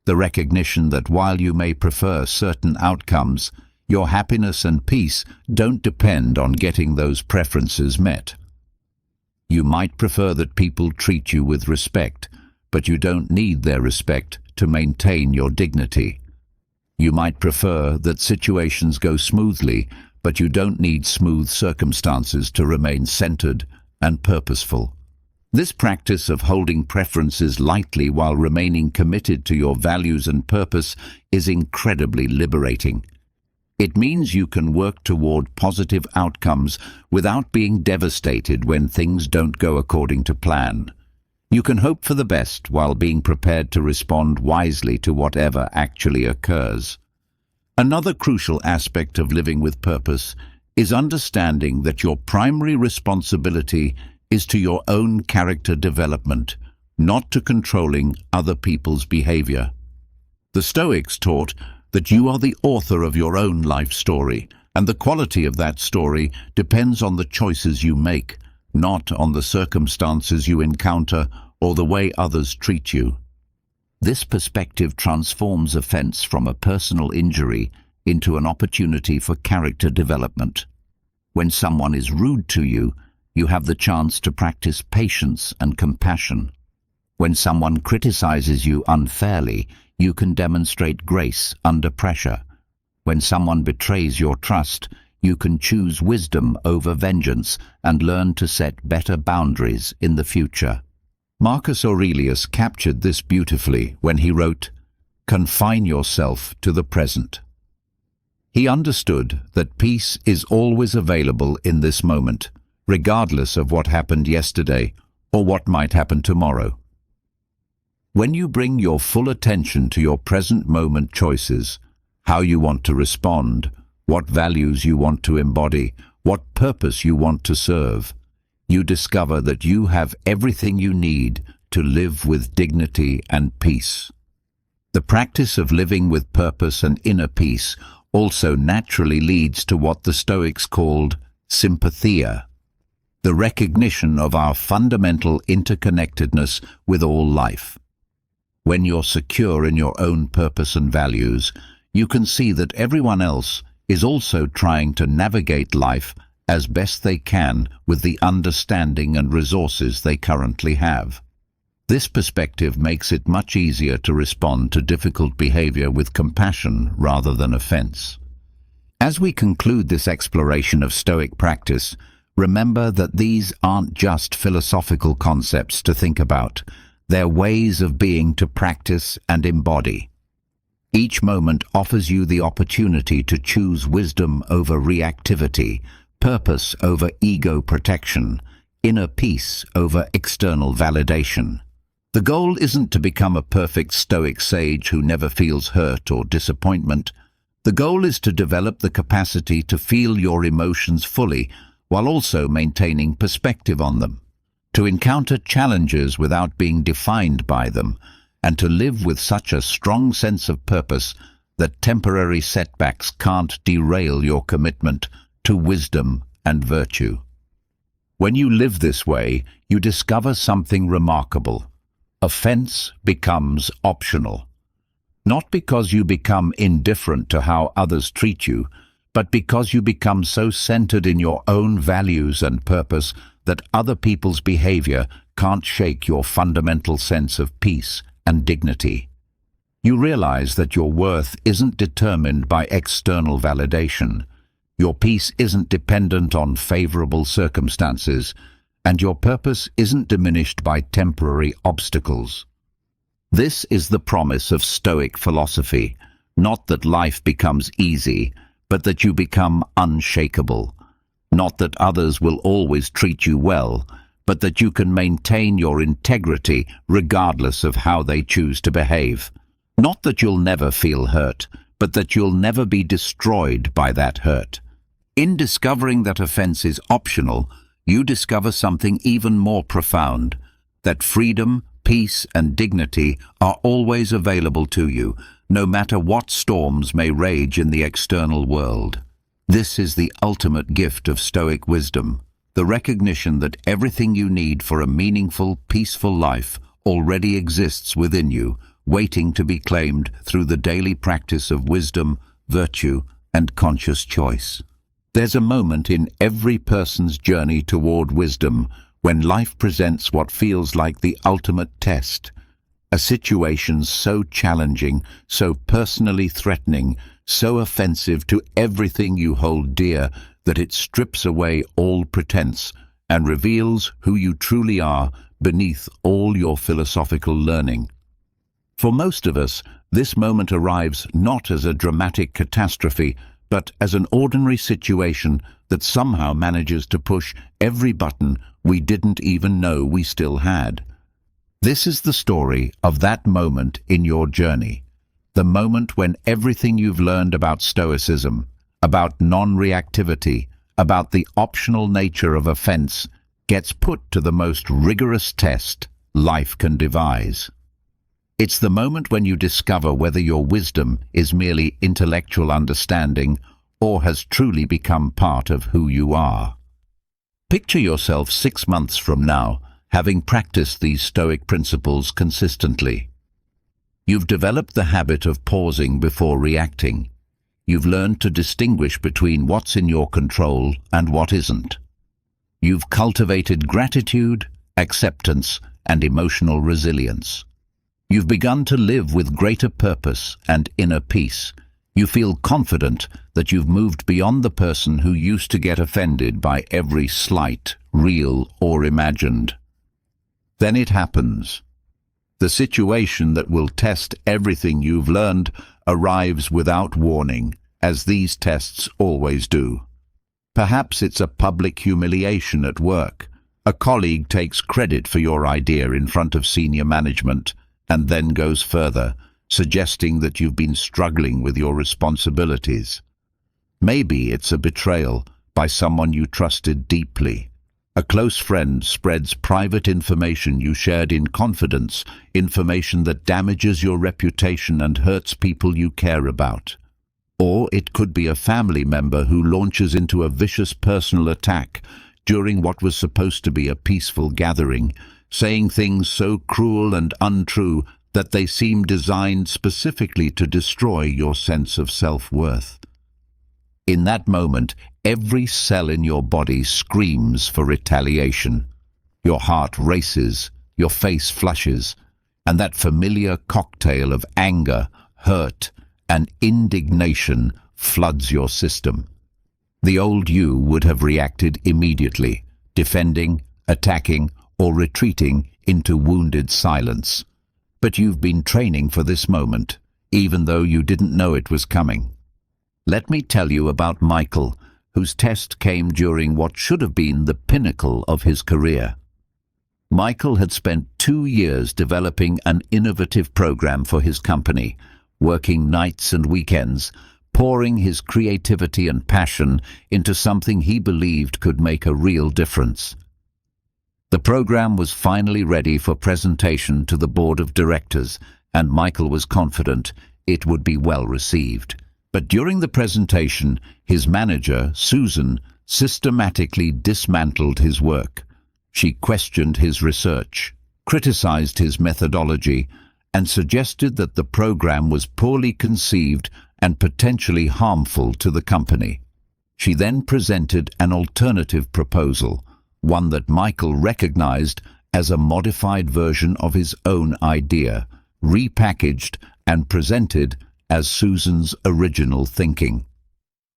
the recognition that while you may prefer certain outcomes, your happiness and peace don't depend on getting those preferences met. You might prefer that people treat you with respect, but you don't need their respect to maintain your dignity. You might prefer that situations go smoothly, but you don't need smooth circumstances to remain centered and purposeful. This practice of holding preferences lightly while remaining committed to your values and purpose is incredibly liberating. It means you can work toward positive outcomes without being devastated when things don't go according to plan. You can hope for the best while being prepared to respond wisely to whatever actually occurs. Another crucial aspect of living with purpose is understanding that your primary responsibility is to your own character development, not to controlling other people's behavior. The Stoics taught that you are the author of your own life story, and the quality of that story depends on the choices you make, not on the circumstances you encounter or the way others treat you. This perspective transforms offense from a personal injury into an opportunity for character development. When someone is rude to you, you have the chance to practice patience and compassion. When someone criticizes you unfairly, you can demonstrate grace under pressure. When someone betrays your trust, you can choose wisdom over vengeance and learn to set better boundaries in the future. Marcus Aurelius captured this beautifully when he wrote, "Confine yourself to the present." He understood that peace is always available in this moment, regardless of what happened yesterday or what might happen tomorrow. When you bring your full attention to your present moment choices, how you want to respond, what values you want to embody, what purpose you want to serve, you discover that you have everything you need to live with dignity and peace. The practice of living with purpose and inner peace also naturally leads to what the Stoics called sympathia, the recognition of our fundamental interconnectedness with all life. When you're secure in your own purpose and values, you can see that everyone else is also trying to navigate life as best they can with the understanding and resources they currently have. This perspective makes it much easier to respond to difficult behavior with compassion rather than offense. As we conclude this exploration of Stoic practice, remember that these aren't just philosophical concepts to think about. They're ways of being to practice and embody. Each moment offers you the opportunity to choose wisdom over reactivity, purpose over ego protection, inner peace over external validation. The goal isn't to become a perfect Stoic sage who never feels hurt or disappointment. The goal is to develop the capacity to feel your emotions fully while also maintaining perspective on them, to encounter challenges without being defined by them, and to live with such a strong sense of purpose that temporary setbacks can't derail your commitment to wisdom and virtue. When you live this way, you discover something remarkable. Offense becomes optional. Not because you become indifferent to how others treat you, but because you become so centered in your own values and purpose that other people's behavior can't shake your fundamental sense of peace and dignity. You realize that your worth isn't determined by external validation. Your peace isn't dependent on favorable circumstances, and your purpose isn't diminished by temporary obstacles. This is the promise of Stoic philosophy, not that life becomes easy, but that you become unshakable. Not that others will always treat you well, but that you can maintain your integrity regardless of how they choose to behave. Not that you'll never feel hurt, but that you'll never be destroyed by that hurt. In discovering that offense is optional, you discover something even more profound, that freedom, peace, and dignity are always available to you, no matter what storms may rage in the external world. This is the ultimate gift of Stoic wisdom, the recognition that everything you need for a meaningful, peaceful life already exists within you, waiting to be claimed through the daily practice of wisdom, virtue, and conscious choice. There's a moment in every person's journey toward wisdom when life presents what feels like the ultimate test, a situation so challenging, so personally threatening, so offensive to everything you hold dear that it strips away all pretense and reveals who you truly are beneath all your philosophical learning. For most of us, this moment arrives not as a dramatic catastrophe, but as an ordinary situation that somehow manages to push every button we didn't even know we still had. This is the story of that moment in your journey, the moment when everything you've learned about Stoicism, about non-reactivity, about the optional nature of offense, gets put to the most rigorous test life can devise. It's the moment when you discover whether your wisdom is merely intellectual understanding or has truly become part of who you are. Picture yourself 6 months from now, having practiced these Stoic principles consistently. You've developed the habit of pausing before reacting. You've learned to distinguish between what's in your control and what isn't. You've cultivated gratitude, acceptance, and emotional resilience. You've begun to live with greater purpose and inner peace. You feel confident that you've moved beyond the person who used to get offended by every slight, real or imagined. Then it happens. The situation that will test everything you've learned arrives without warning, as these tests always do. Perhaps it's a public humiliation at work. A colleague takes credit for your idea in front of senior management, and then goes further, suggesting that you've been struggling with your responsibilities. Maybe it's a betrayal by someone you trusted deeply. A close friend spreads private information you shared in confidence, information that damages your reputation and hurts people you care about. Or it could be a family member who launches into a vicious personal attack during what was supposed to be a peaceful gathering, saying things so cruel and untrue that they seem designed specifically to destroy your sense of self-worth. In that moment, every cell in your body screams for retaliation. Your heart races, your face flushes, and that familiar cocktail of anger, hurt, and indignation floods your system. The old you would have reacted immediately, defending, attacking, or retreating into wounded silence. But you've been training for this moment, even though you didn't know it was coming. Let me tell you about Michael, whose test came during what should have been the pinnacle of his career. Michael had spent 2 years developing an innovative program for his company, working nights and weekends, pouring his creativity and passion into something he believed could make a real difference. The program was finally ready for presentation to the board of directors, and Michael was confident it would be well received. But during the presentation, his manager, Susan, systematically dismantled his work. She questioned his research, criticized his methodology, and suggested that the program was poorly conceived and potentially harmful to the company. She then presented an alternative proposal, one that Michael recognized as a modified version of his own idea, repackaged and presented as Susan's original thinking.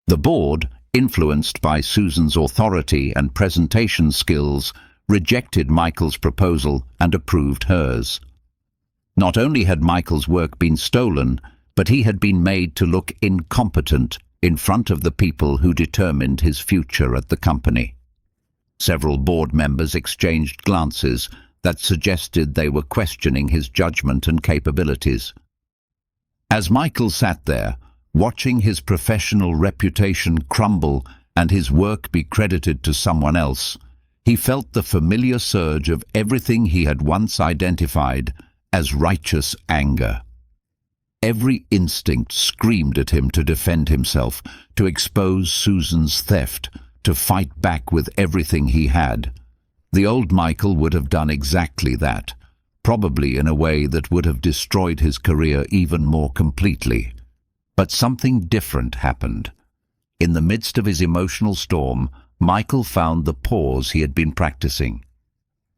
The board, influenced by Susan's authority and presentation skills, rejected Michael's proposal and approved hers. Not only had Michael's work been stolen, but he had been made to look incompetent in front of the people who determined his future at the company. Several board members exchanged glances that suggested they were questioning his judgment and capabilities. As Michael sat there, watching his professional reputation crumble and his work be credited to someone else, he felt the familiar surge of everything he had once identified as righteous anger. Every instinct screamed at him to defend himself, to expose Susan's theft, to fight back with everything he had. The old Michael would have done exactly that, probably in a way that would have destroyed his career even more completely. But something different happened. In the midst of his emotional storm, Michael found the pause he had been practicing.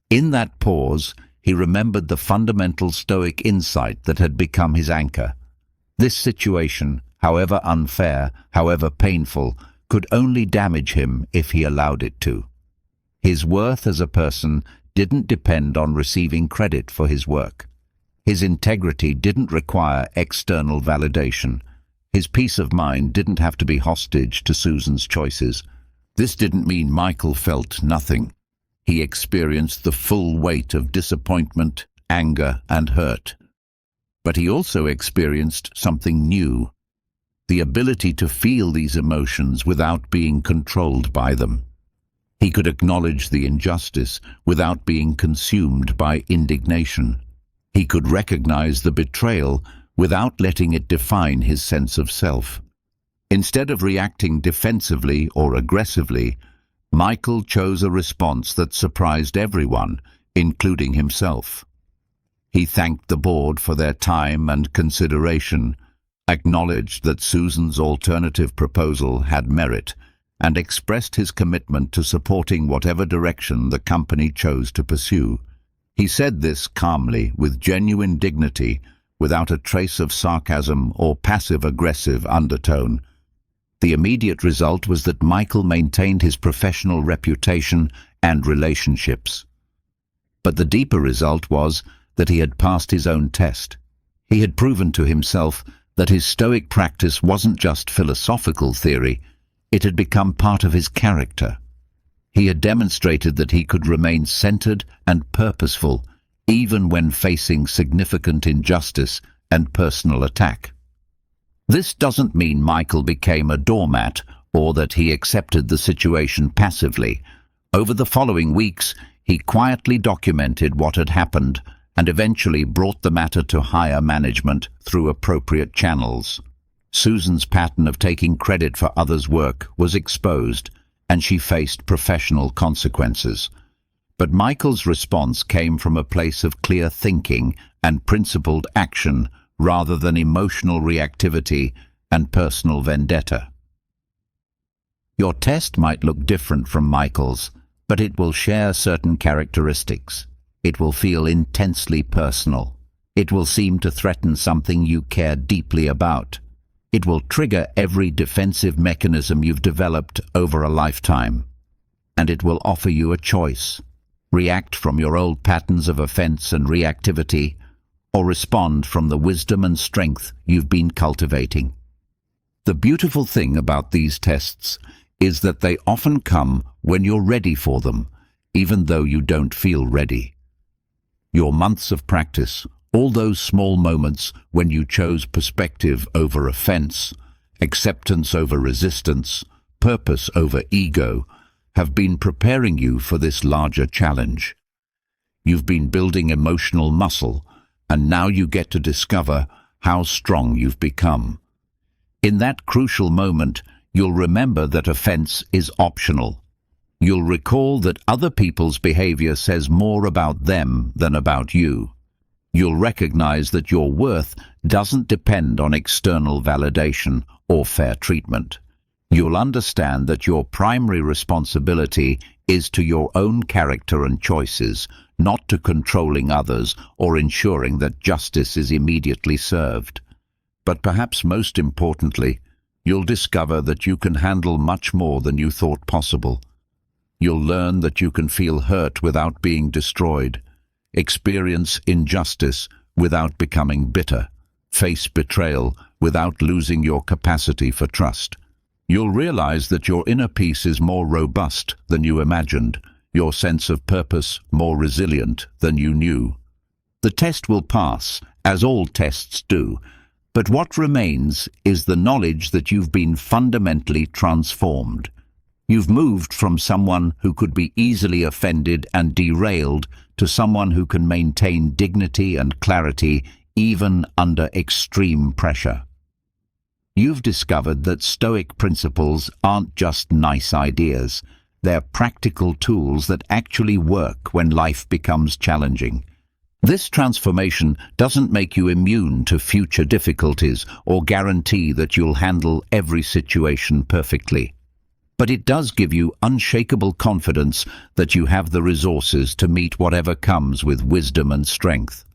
In that pause, he remembered the fundamental Stoic insight that had become his anchor. This situation, however unfair, however painful, could only damage him if he allowed it to. His worth as a person didn't depend on receiving credit for his work. His integrity didn't require external validation. His peace of mind didn't have to be hostage to Susan's choices. This didn't mean Michael felt nothing. He experienced the full weight of disappointment, anger, and hurt. But he also experienced something new, the ability to feel these emotions without being controlled by them. He could acknowledge the injustice without being consumed by indignation. He could recognize the betrayal without letting it define his sense of self. Instead of reacting defensively or aggressively, Michael chose a response that surprised everyone, including himself. He thanked the board for their time and consideration, acknowledged that Susan's alternative proposal had merit, and expressed his commitment to supporting whatever direction the company chose to pursue. He said this calmly, with genuine dignity, without a trace of sarcasm or passive-aggressive undertone. The immediate result was that Michael maintained his professional reputation and relationships. But the deeper result was that he had passed his own test. He had proven to himself that his Stoic practice wasn't just philosophical theory, it had become part of his character. He had demonstrated that he could remain centered and purposeful, even when facing significant injustice and personal attack. This doesn't mean Michael became a doormat or that he accepted the situation passively. Over the following weeks, he quietly documented what had happened and eventually brought the matter to higher management through appropriate channels. Susan's pattern of taking credit for others' work was exposed, and she faced professional consequences. But Michael's response came from a place of clear thinking and principled action rather than emotional reactivity and personal vendetta. Your test might look different from Michael's, but it will share certain characteristics. It will feel intensely personal. It will seem to threaten something you care deeply about. It will trigger every defensive mechanism you've developed over a lifetime. And it will offer you a choice. React from your old patterns of offense and reactivity, or respond from the wisdom and strength you've been cultivating. The beautiful thing about these tests is that they often come when you're ready for them, even though you don't feel ready. Your months of practice, all those small moments when you chose perspective over offense, acceptance over resistance, purpose over ego, have been preparing you for this larger challenge. You've been building emotional muscle, and now you get to discover how strong you've become. In that crucial moment, you'll remember that offense is optional. You'll recall that other people's behavior says more about them than about you. You'll recognize that your worth doesn't depend on external validation or fair treatment. You'll understand that your primary responsibility is to your own character and choices, not to controlling others or ensuring that justice is immediately served. But perhaps most importantly, you'll discover that you can handle much more than you thought possible. You'll learn that you can feel hurt without being destroyed, experience injustice without becoming bitter, face betrayal without losing your capacity for trust. You'll realize that your inner peace is more robust than you imagined, your sense of purpose more resilient than you knew. The test will pass, as all tests do, but what remains is the knowledge that you've been fundamentally transformed. You've moved from someone who could be easily offended and derailed to someone who can maintain dignity and clarity even under extreme pressure. You've discovered that Stoic principles aren't just nice ideas. They're practical tools that actually work when life becomes challenging. This transformation doesn't make you immune to future difficulties or guarantee that you'll handle every situation perfectly. But it does give you unshakable confidence that you have the resources to meet whatever comes with wisdom and strength.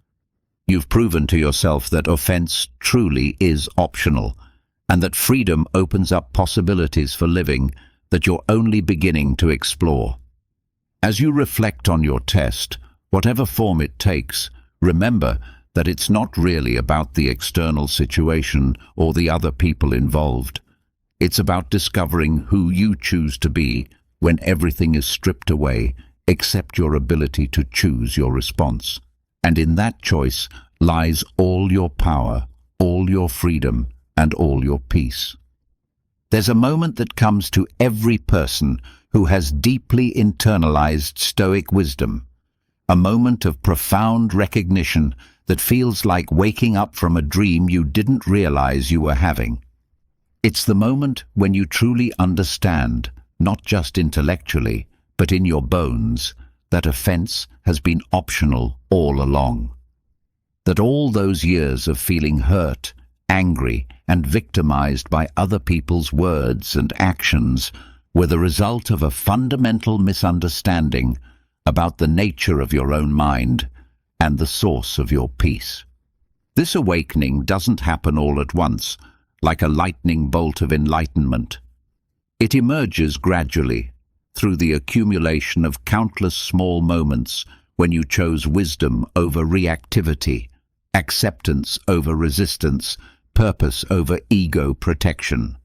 You've proven to yourself that offense truly is optional, and that freedom opens up possibilities for living that you're only beginning to explore. As you reflect on your test, whatever form it takes, remember that it's not really about the external situation or the other people involved. It's about discovering who you choose to be when everything is stripped away except your ability to choose your response. And in that choice lies all your power, all your freedom, and all your peace. There's a moment that comes to every person who has deeply internalized Stoic wisdom, a moment of profound recognition that feels like waking up from a dream you didn't realize you were having. It's the moment when you truly understand, not just intellectually, but in your bones, that offense has been optional all along. That all those years of feeling hurt, angry, and victimized by other people's words and actions were the result of a fundamental misunderstanding about the nature of your own mind and the source of your peace. This awakening doesn't happen all at once, like a lightning bolt of enlightenment. It emerges gradually, through the accumulation of countless small moments when you chose wisdom over reactivity, acceptance over resistance, purpose over ego protection.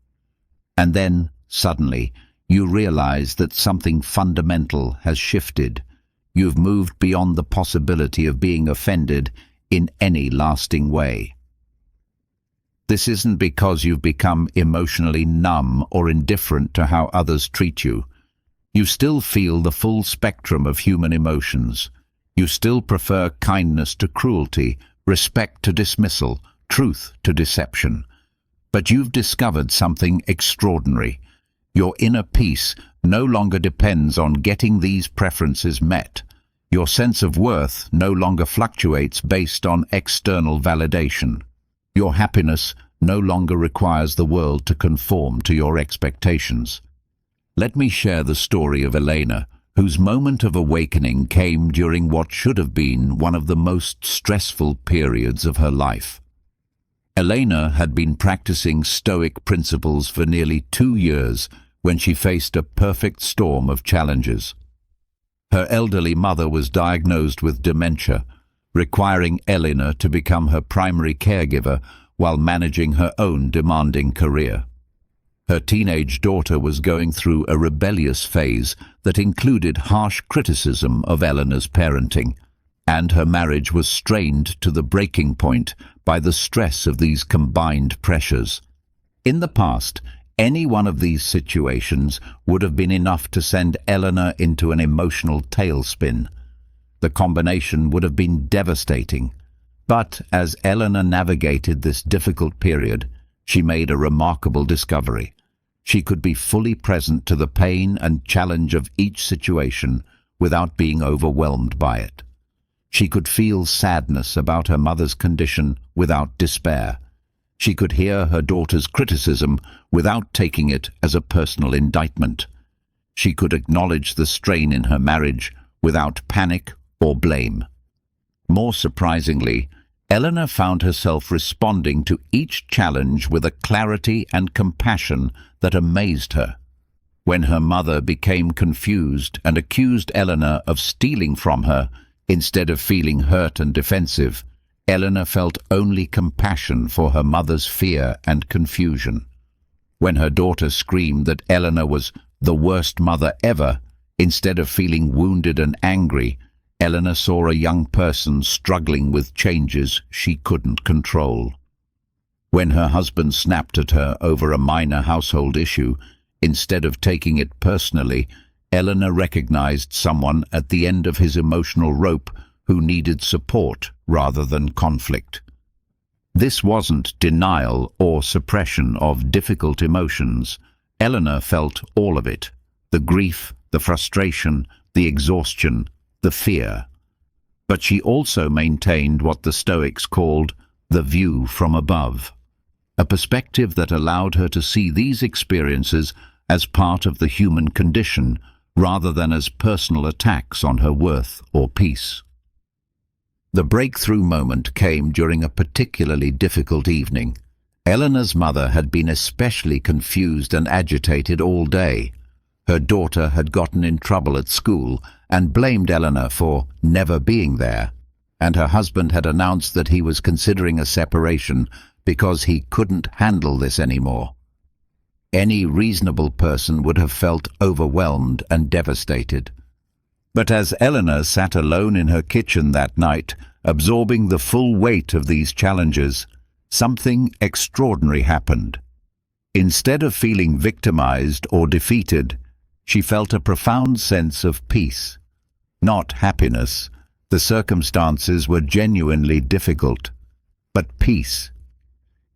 And then, suddenly, you realize that something fundamental has shifted. You've moved beyond the possibility of being offended in any lasting way. This isn't because you've become emotionally numb or indifferent to how others treat you. You still feel the full spectrum of human emotions. You still prefer kindness to cruelty, respect to dismissal, truth to deception. But you've discovered something extraordinary. Your inner peace no longer depends on getting these preferences met. Your sense of worth no longer fluctuates based on external validation. Your happiness no longer requires the world to conform to your expectations. Let me share the story of Elena, whose moment of awakening came during what should have been one of the most stressful periods of her life. Elena had been practicing Stoic principles for nearly 2 years when she faced a perfect storm of challenges. Her elderly mother was diagnosed with dementia, requiring Elena to become her primary caregiver while managing her own demanding career. Her teenage daughter was going through a rebellious phase that included harsh criticism of Elena's parenting, and her marriage was strained to the breaking point by the stress of these combined pressures. In the past, any one of these situations would have been enough to send Eleanor into an emotional tailspin. The combination would have been devastating. But as Eleanor navigated this difficult period, she made a remarkable discovery. She could be fully present to the pain and challenge of each situation without being overwhelmed by it. She could feel sadness about her mother's condition without despair. She could hear her daughter's criticism without taking it as a personal indictment. She could acknowledge the strain in her marriage without panic or blame. More surprisingly, Eleanor found herself responding to each challenge with a clarity and compassion that amazed her. When her mother became confused and accused Eleanor of stealing from her, instead of feeling hurt and defensive, Eleanor felt only compassion for her mother's fear and confusion. When her daughter screamed that Eleanor was the worst mother ever, instead of feeling wounded and angry, Eleanor saw a young person struggling with changes she couldn't control. When her husband snapped at her over a minor household issue, instead of taking it personally, Eleanor recognized someone at the end of his emotional rope who needed support rather than conflict. This wasn't denial or suppression of difficult emotions. Eleanor felt all of it: the grief, the frustration, the exhaustion, the fear. But she also maintained what the Stoics called the view from above, a perspective that allowed her to see these experiences as part of the human condition rather than as personal attacks on her worth or peace. The breakthrough moment came during a particularly difficult evening. Eleanor's mother had been especially confused and agitated all day. Her daughter had gotten in trouble at school and blamed Eleanor for never being there, and her husband had announced that he was considering a separation because he couldn't handle this anymore. Any reasonable person would have felt overwhelmed and devastated. But as Eleanor sat alone in her kitchen that night, absorbing the full weight of these challenges, something extraordinary happened. Instead of feeling victimized or defeated, she felt a profound sense of peace. Not happiness. The circumstances were genuinely difficult, but peace.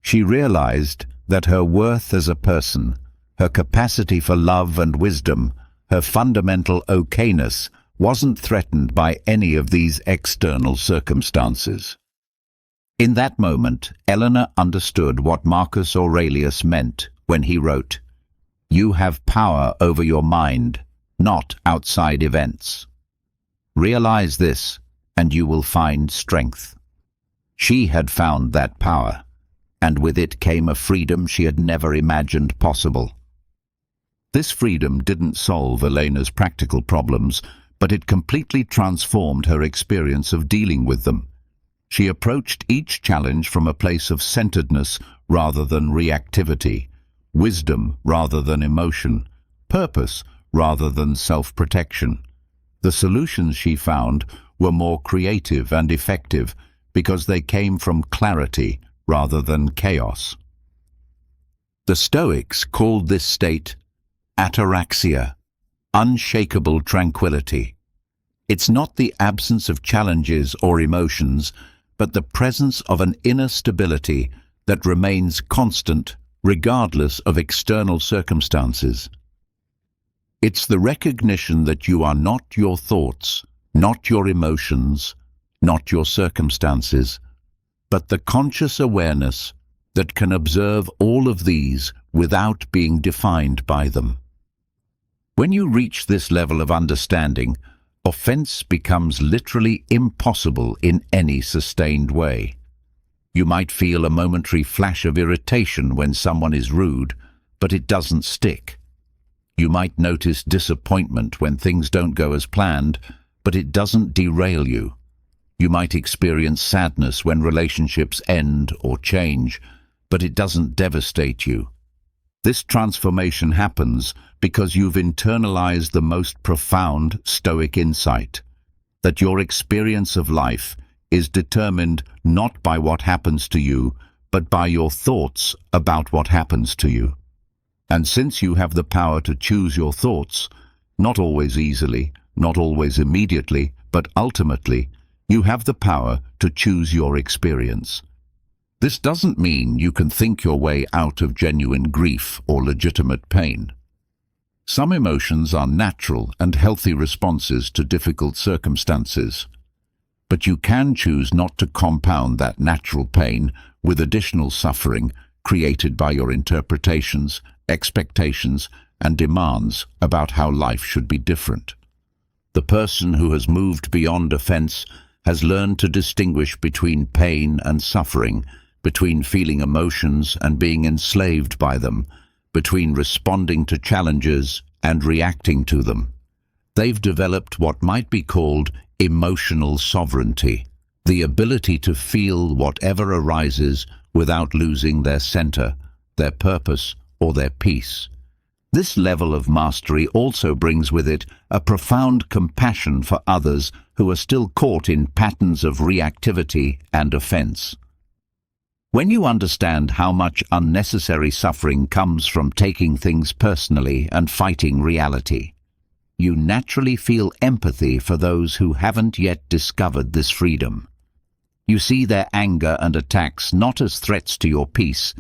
She realized that her worth as a person, her capacity for love and wisdom, her fundamental okayness wasn't threatened by any of these external circumstances. In that moment, Eleanor understood what Marcus Aurelius meant when he wrote, "You have power over your mind, not outside events." Realize this, and you will find strength. She had found that power, and with it came a freedom she had never imagined possible. This freedom didn't solve Elena's practical problems, but it completely transformed her experience of dealing with them. She approached each challenge from a place of centeredness rather than reactivity, wisdom rather than emotion, purpose rather than self-protection. The solutions she found were more creative and effective because they came from clarity rather than chaos. The Stoics called this state ataraxia, unshakable tranquility. It's not the absence of challenges or emotions, but the presence of an inner stability that remains constant regardless of external circumstances. It's the recognition that you are not your thoughts, not your emotions, not your circumstances, but the conscious awareness that can observe all of these without being defined by them. When you reach this level of understanding, offense becomes literally impossible in any sustained way. You might feel a momentary flash of irritation when someone is rude, but it doesn't stick. You might notice disappointment when things don't go as planned, but it doesn't derail you. You might experience sadness when relationships end or change, but it doesn't devastate you. This transformation happens because you've internalized the most profound Stoic insight, that your experience of life is determined not by what happens to you, but by your thoughts about what happens to you. And since you have the power to choose your thoughts, not always easily, not always immediately, but ultimately, you have the power to choose your experience. This doesn't mean you can think your way out of genuine grief or legitimate pain. Some emotions are natural and healthy responses to difficult circumstances. But you can choose not to compound that natural pain with additional suffering created by your interpretations, expectations, and demands about how life should be different. The person who has moved beyond offense has learned to distinguish between pain and suffering, between feeling emotions and being enslaved by them, between responding to challenges and reacting to them. They've developed what might be called emotional sovereignty, the ability to feel whatever arises without losing their center, their purpose, or their peace. This level of mastery also brings with it a profound compassion for others who are still caught in patterns of reactivity and offense. When you understand how much unnecessary suffering comes from taking things personally and fighting reality, you naturally feel empathy for those who haven't yet discovered this freedom. You see their anger and attacks not as threats to your peace,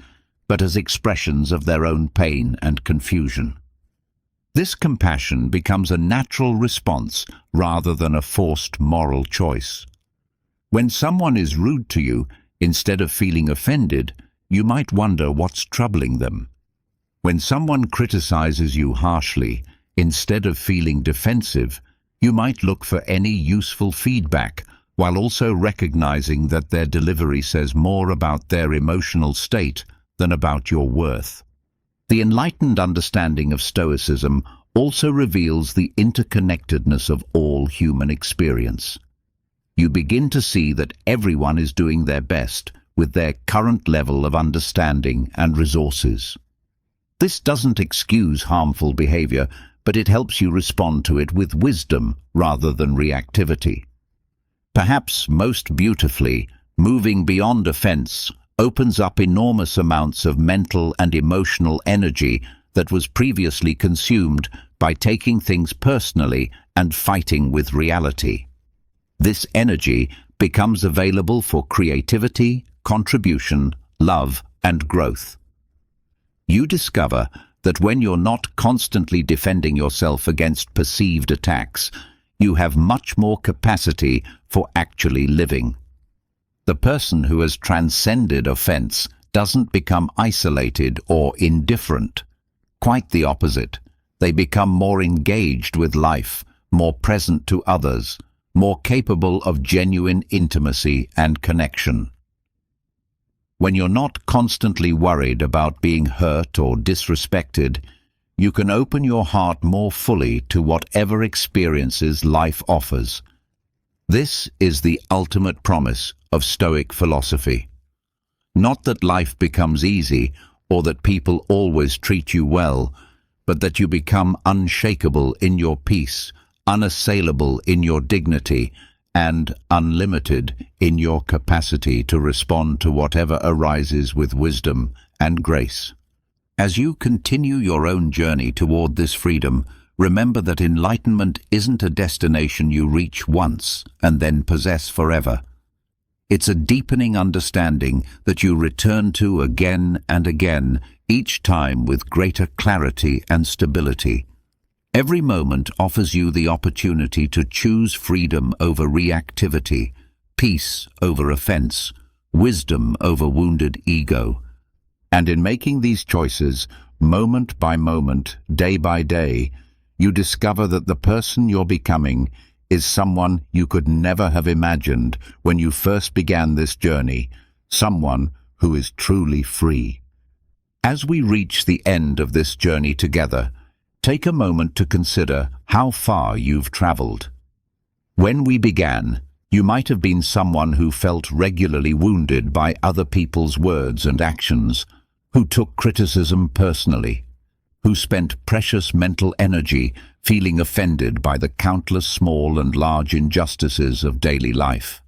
but as expressions of their own pain and confusion. This compassion becomes a natural response rather than a forced moral choice. When someone is rude to you, instead of feeling offended, you might wonder what's troubling them. When someone criticizes you harshly, instead of feeling defensive, you might look for any useful feedback, while also recognizing that their delivery says more about their emotional state than about your worth. The enlightened understanding of Stoicism also reveals the interconnectedness of all human experience. You begin to see that everyone is doing their best with their current level of understanding and resources. This doesn't excuse harmful behavior, but it helps you respond to it with wisdom rather than reactivity. Perhaps most beautifully, moving beyond offense opens up enormous amounts of mental and emotional energy that was previously consumed by taking things personally and fighting with reality. This energy becomes available for creativity, contribution, love, and growth. You discover that when you're not constantly defending yourself against perceived attacks, you have much more capacity for actually living. The person who has transcended offense doesn't become isolated or indifferent. Quite the opposite. They become more engaged with life, more present to others, more capable of genuine intimacy and connection. When you're not constantly worried about being hurt or disrespected, you can open your heart more fully to whatever experiences life offers. This is the ultimate promise of Stoic philosophy. Not that life becomes easy or that people always treat you well, but that you become unshakable in your peace, unassailable in your dignity, and unlimited in your capacity to respond to whatever arises with wisdom and grace. As you continue your own journey toward this freedom, remember that enlightenment isn't a destination you reach once and then possess forever. It's a deepening understanding that you return to again and again, each time with greater clarity and stability. Every moment offers you the opportunity to choose freedom over reactivity, peace over offense, wisdom over wounded ego. And in making these choices, moment by moment, day by day, you discover that the person you're becoming is someone you could never have imagined when you first began this journey, someone who is truly free. As we reach the end of this journey together, take a moment to consider how far you've traveled. When we began, you might have been someone who felt regularly wounded by other people's words and actions, who took criticism personally, who spent precious mental energy feeling offended by the countless small and large injustices of daily life.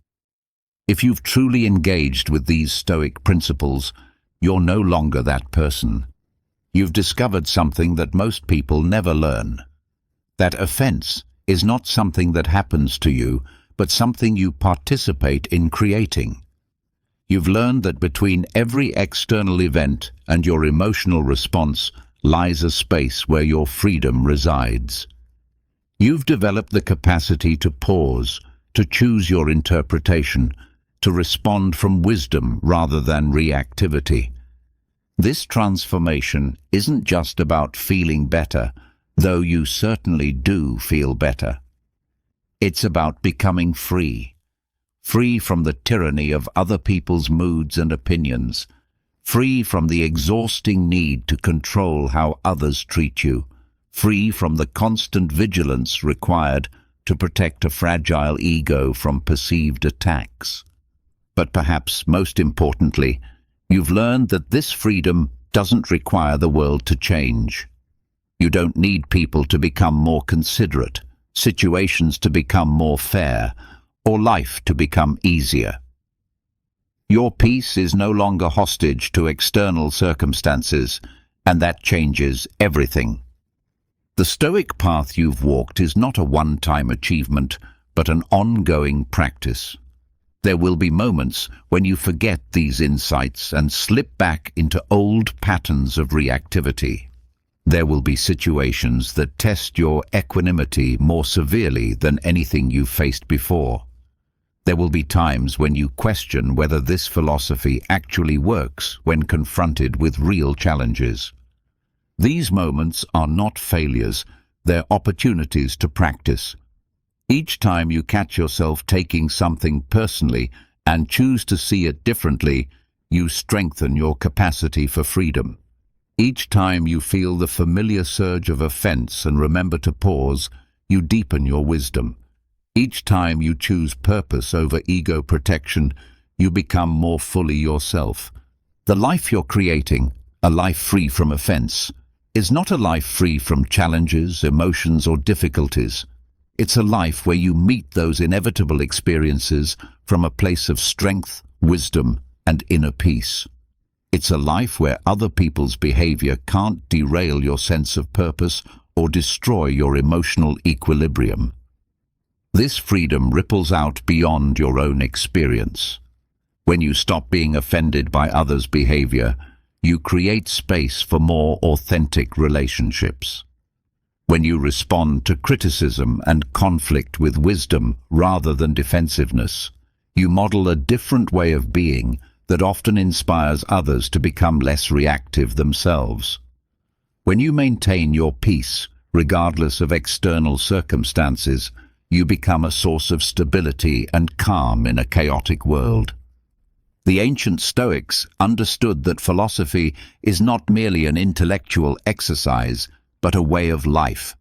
If you've truly engaged with these Stoic principles, you're no longer that person. You've discovered something that most people never learn. That offense is not something that happens to you, but something you participate in creating. You've learned that between every external event and your emotional response lies a space where your freedom resides. You've developed the capacity to pause, to choose your interpretation, to respond from wisdom rather than reactivity. This transformation isn't just about feeling better, though you certainly do feel better. It's about becoming free. Free from the tyranny of other people's moods and opinions. Free from the exhausting need to control how others treat you. Free from the constant vigilance required to protect a fragile ego from perceived attacks. But perhaps most importantly, you've learned that this freedom doesn't require the world to change. You don't need people to become more considerate, situations to become more fair, or life to become easier. Your peace is no longer hostage to external circumstances, and that changes everything. The Stoic path you've walked is not a one-time achievement, but an ongoing practice. There will be moments when you forget these insights and slip back into old patterns of reactivity. There will be situations that test your equanimity more severely than anything you've faced before. There will be times when you question whether this philosophy actually works when confronted with real challenges. These moments are not failures, they're opportunities to practice. Each time you catch yourself taking something personally and choose to see it differently, you strengthen your capacity for freedom. Each time you feel the familiar surge of offense and remember to pause, you deepen your wisdom. Each time you choose purpose over ego protection, you become more fully yourself. The life you're creating, a life free from offense, is not a life free from challenges, emotions, or difficulties. It's a life where you meet those inevitable experiences from a place of strength, wisdom, and inner peace. It's a life where other people's behavior can't derail your sense of purpose or destroy your emotional equilibrium. This freedom ripples out beyond your own experience. When you stop being offended by others' behavior, you create space for more authentic relationships. When you respond to criticism and conflict with wisdom rather than defensiveness, you model a different way of being that often inspires others to become less reactive themselves. When you maintain your peace, regardless of external circumstances, you become a source of stability and calm in a chaotic world. The ancient Stoics understood that philosophy is not merely an intellectual exercise, but a way of life.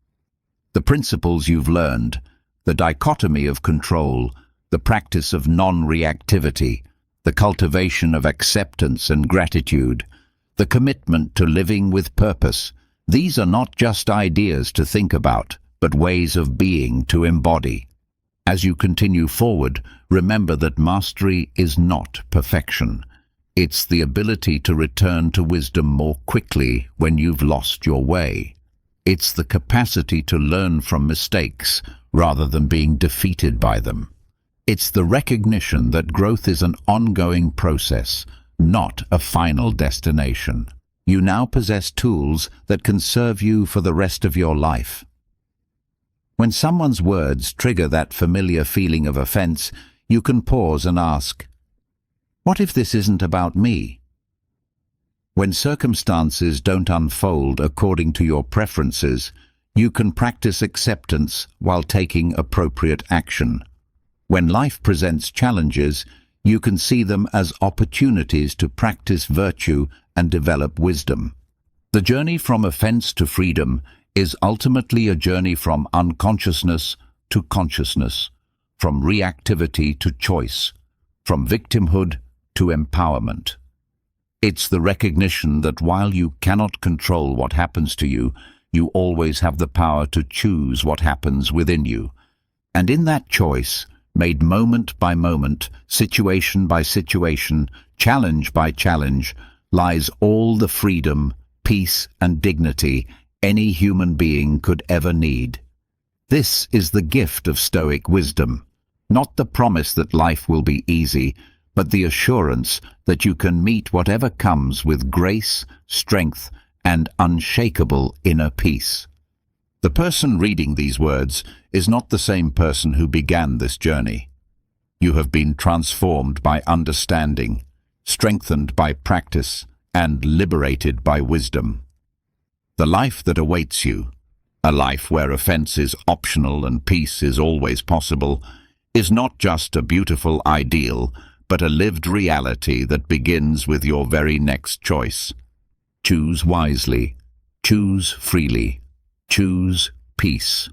The principles you've learned, the dichotomy of control, the practice of non-reactivity, the cultivation of acceptance and gratitude, the commitment to living with purpose, these are not just ideas to think about, but ways of being to embody. As you continue forward, remember that mastery is not perfection. It's the ability to return to wisdom more quickly when you've lost your way. It's the capacity to learn from mistakes rather than being defeated by them. It's the recognition that growth is an ongoing process, not a final destination. You now possess tools that can serve you for the rest of your life. When someone's words trigger that familiar feeling of offense, you can pause and ask, "What if this isn't about me?" When circumstances don't unfold according to your preferences, you can practice acceptance while taking appropriate action. When life presents challenges, you can see them as opportunities to practice virtue and develop wisdom. The journey from offense to freedom is ultimately a journey from unconsciousness to consciousness, from reactivity to choice, from victimhood to empowerment. It's the recognition that while you cannot control what happens to you, you always have the power to choose what happens within you. And in that choice, made moment by moment, situation by situation, challenge by challenge, lies all the freedom, peace, and dignity any human being could ever need. This is the gift of Stoic wisdom, not the promise that life will be easy, but the assurance that you can meet whatever comes with grace, strength, and unshakable inner peace. The person reading these words is not the same person who began this journey. You have been transformed by understanding, strengthened by practice, and liberated by wisdom. The life that awaits you, a life where offense is optional and peace is always possible, is not just a beautiful ideal, but a lived reality that begins with your very next choice. Choose wisely, choose freely, choose peace.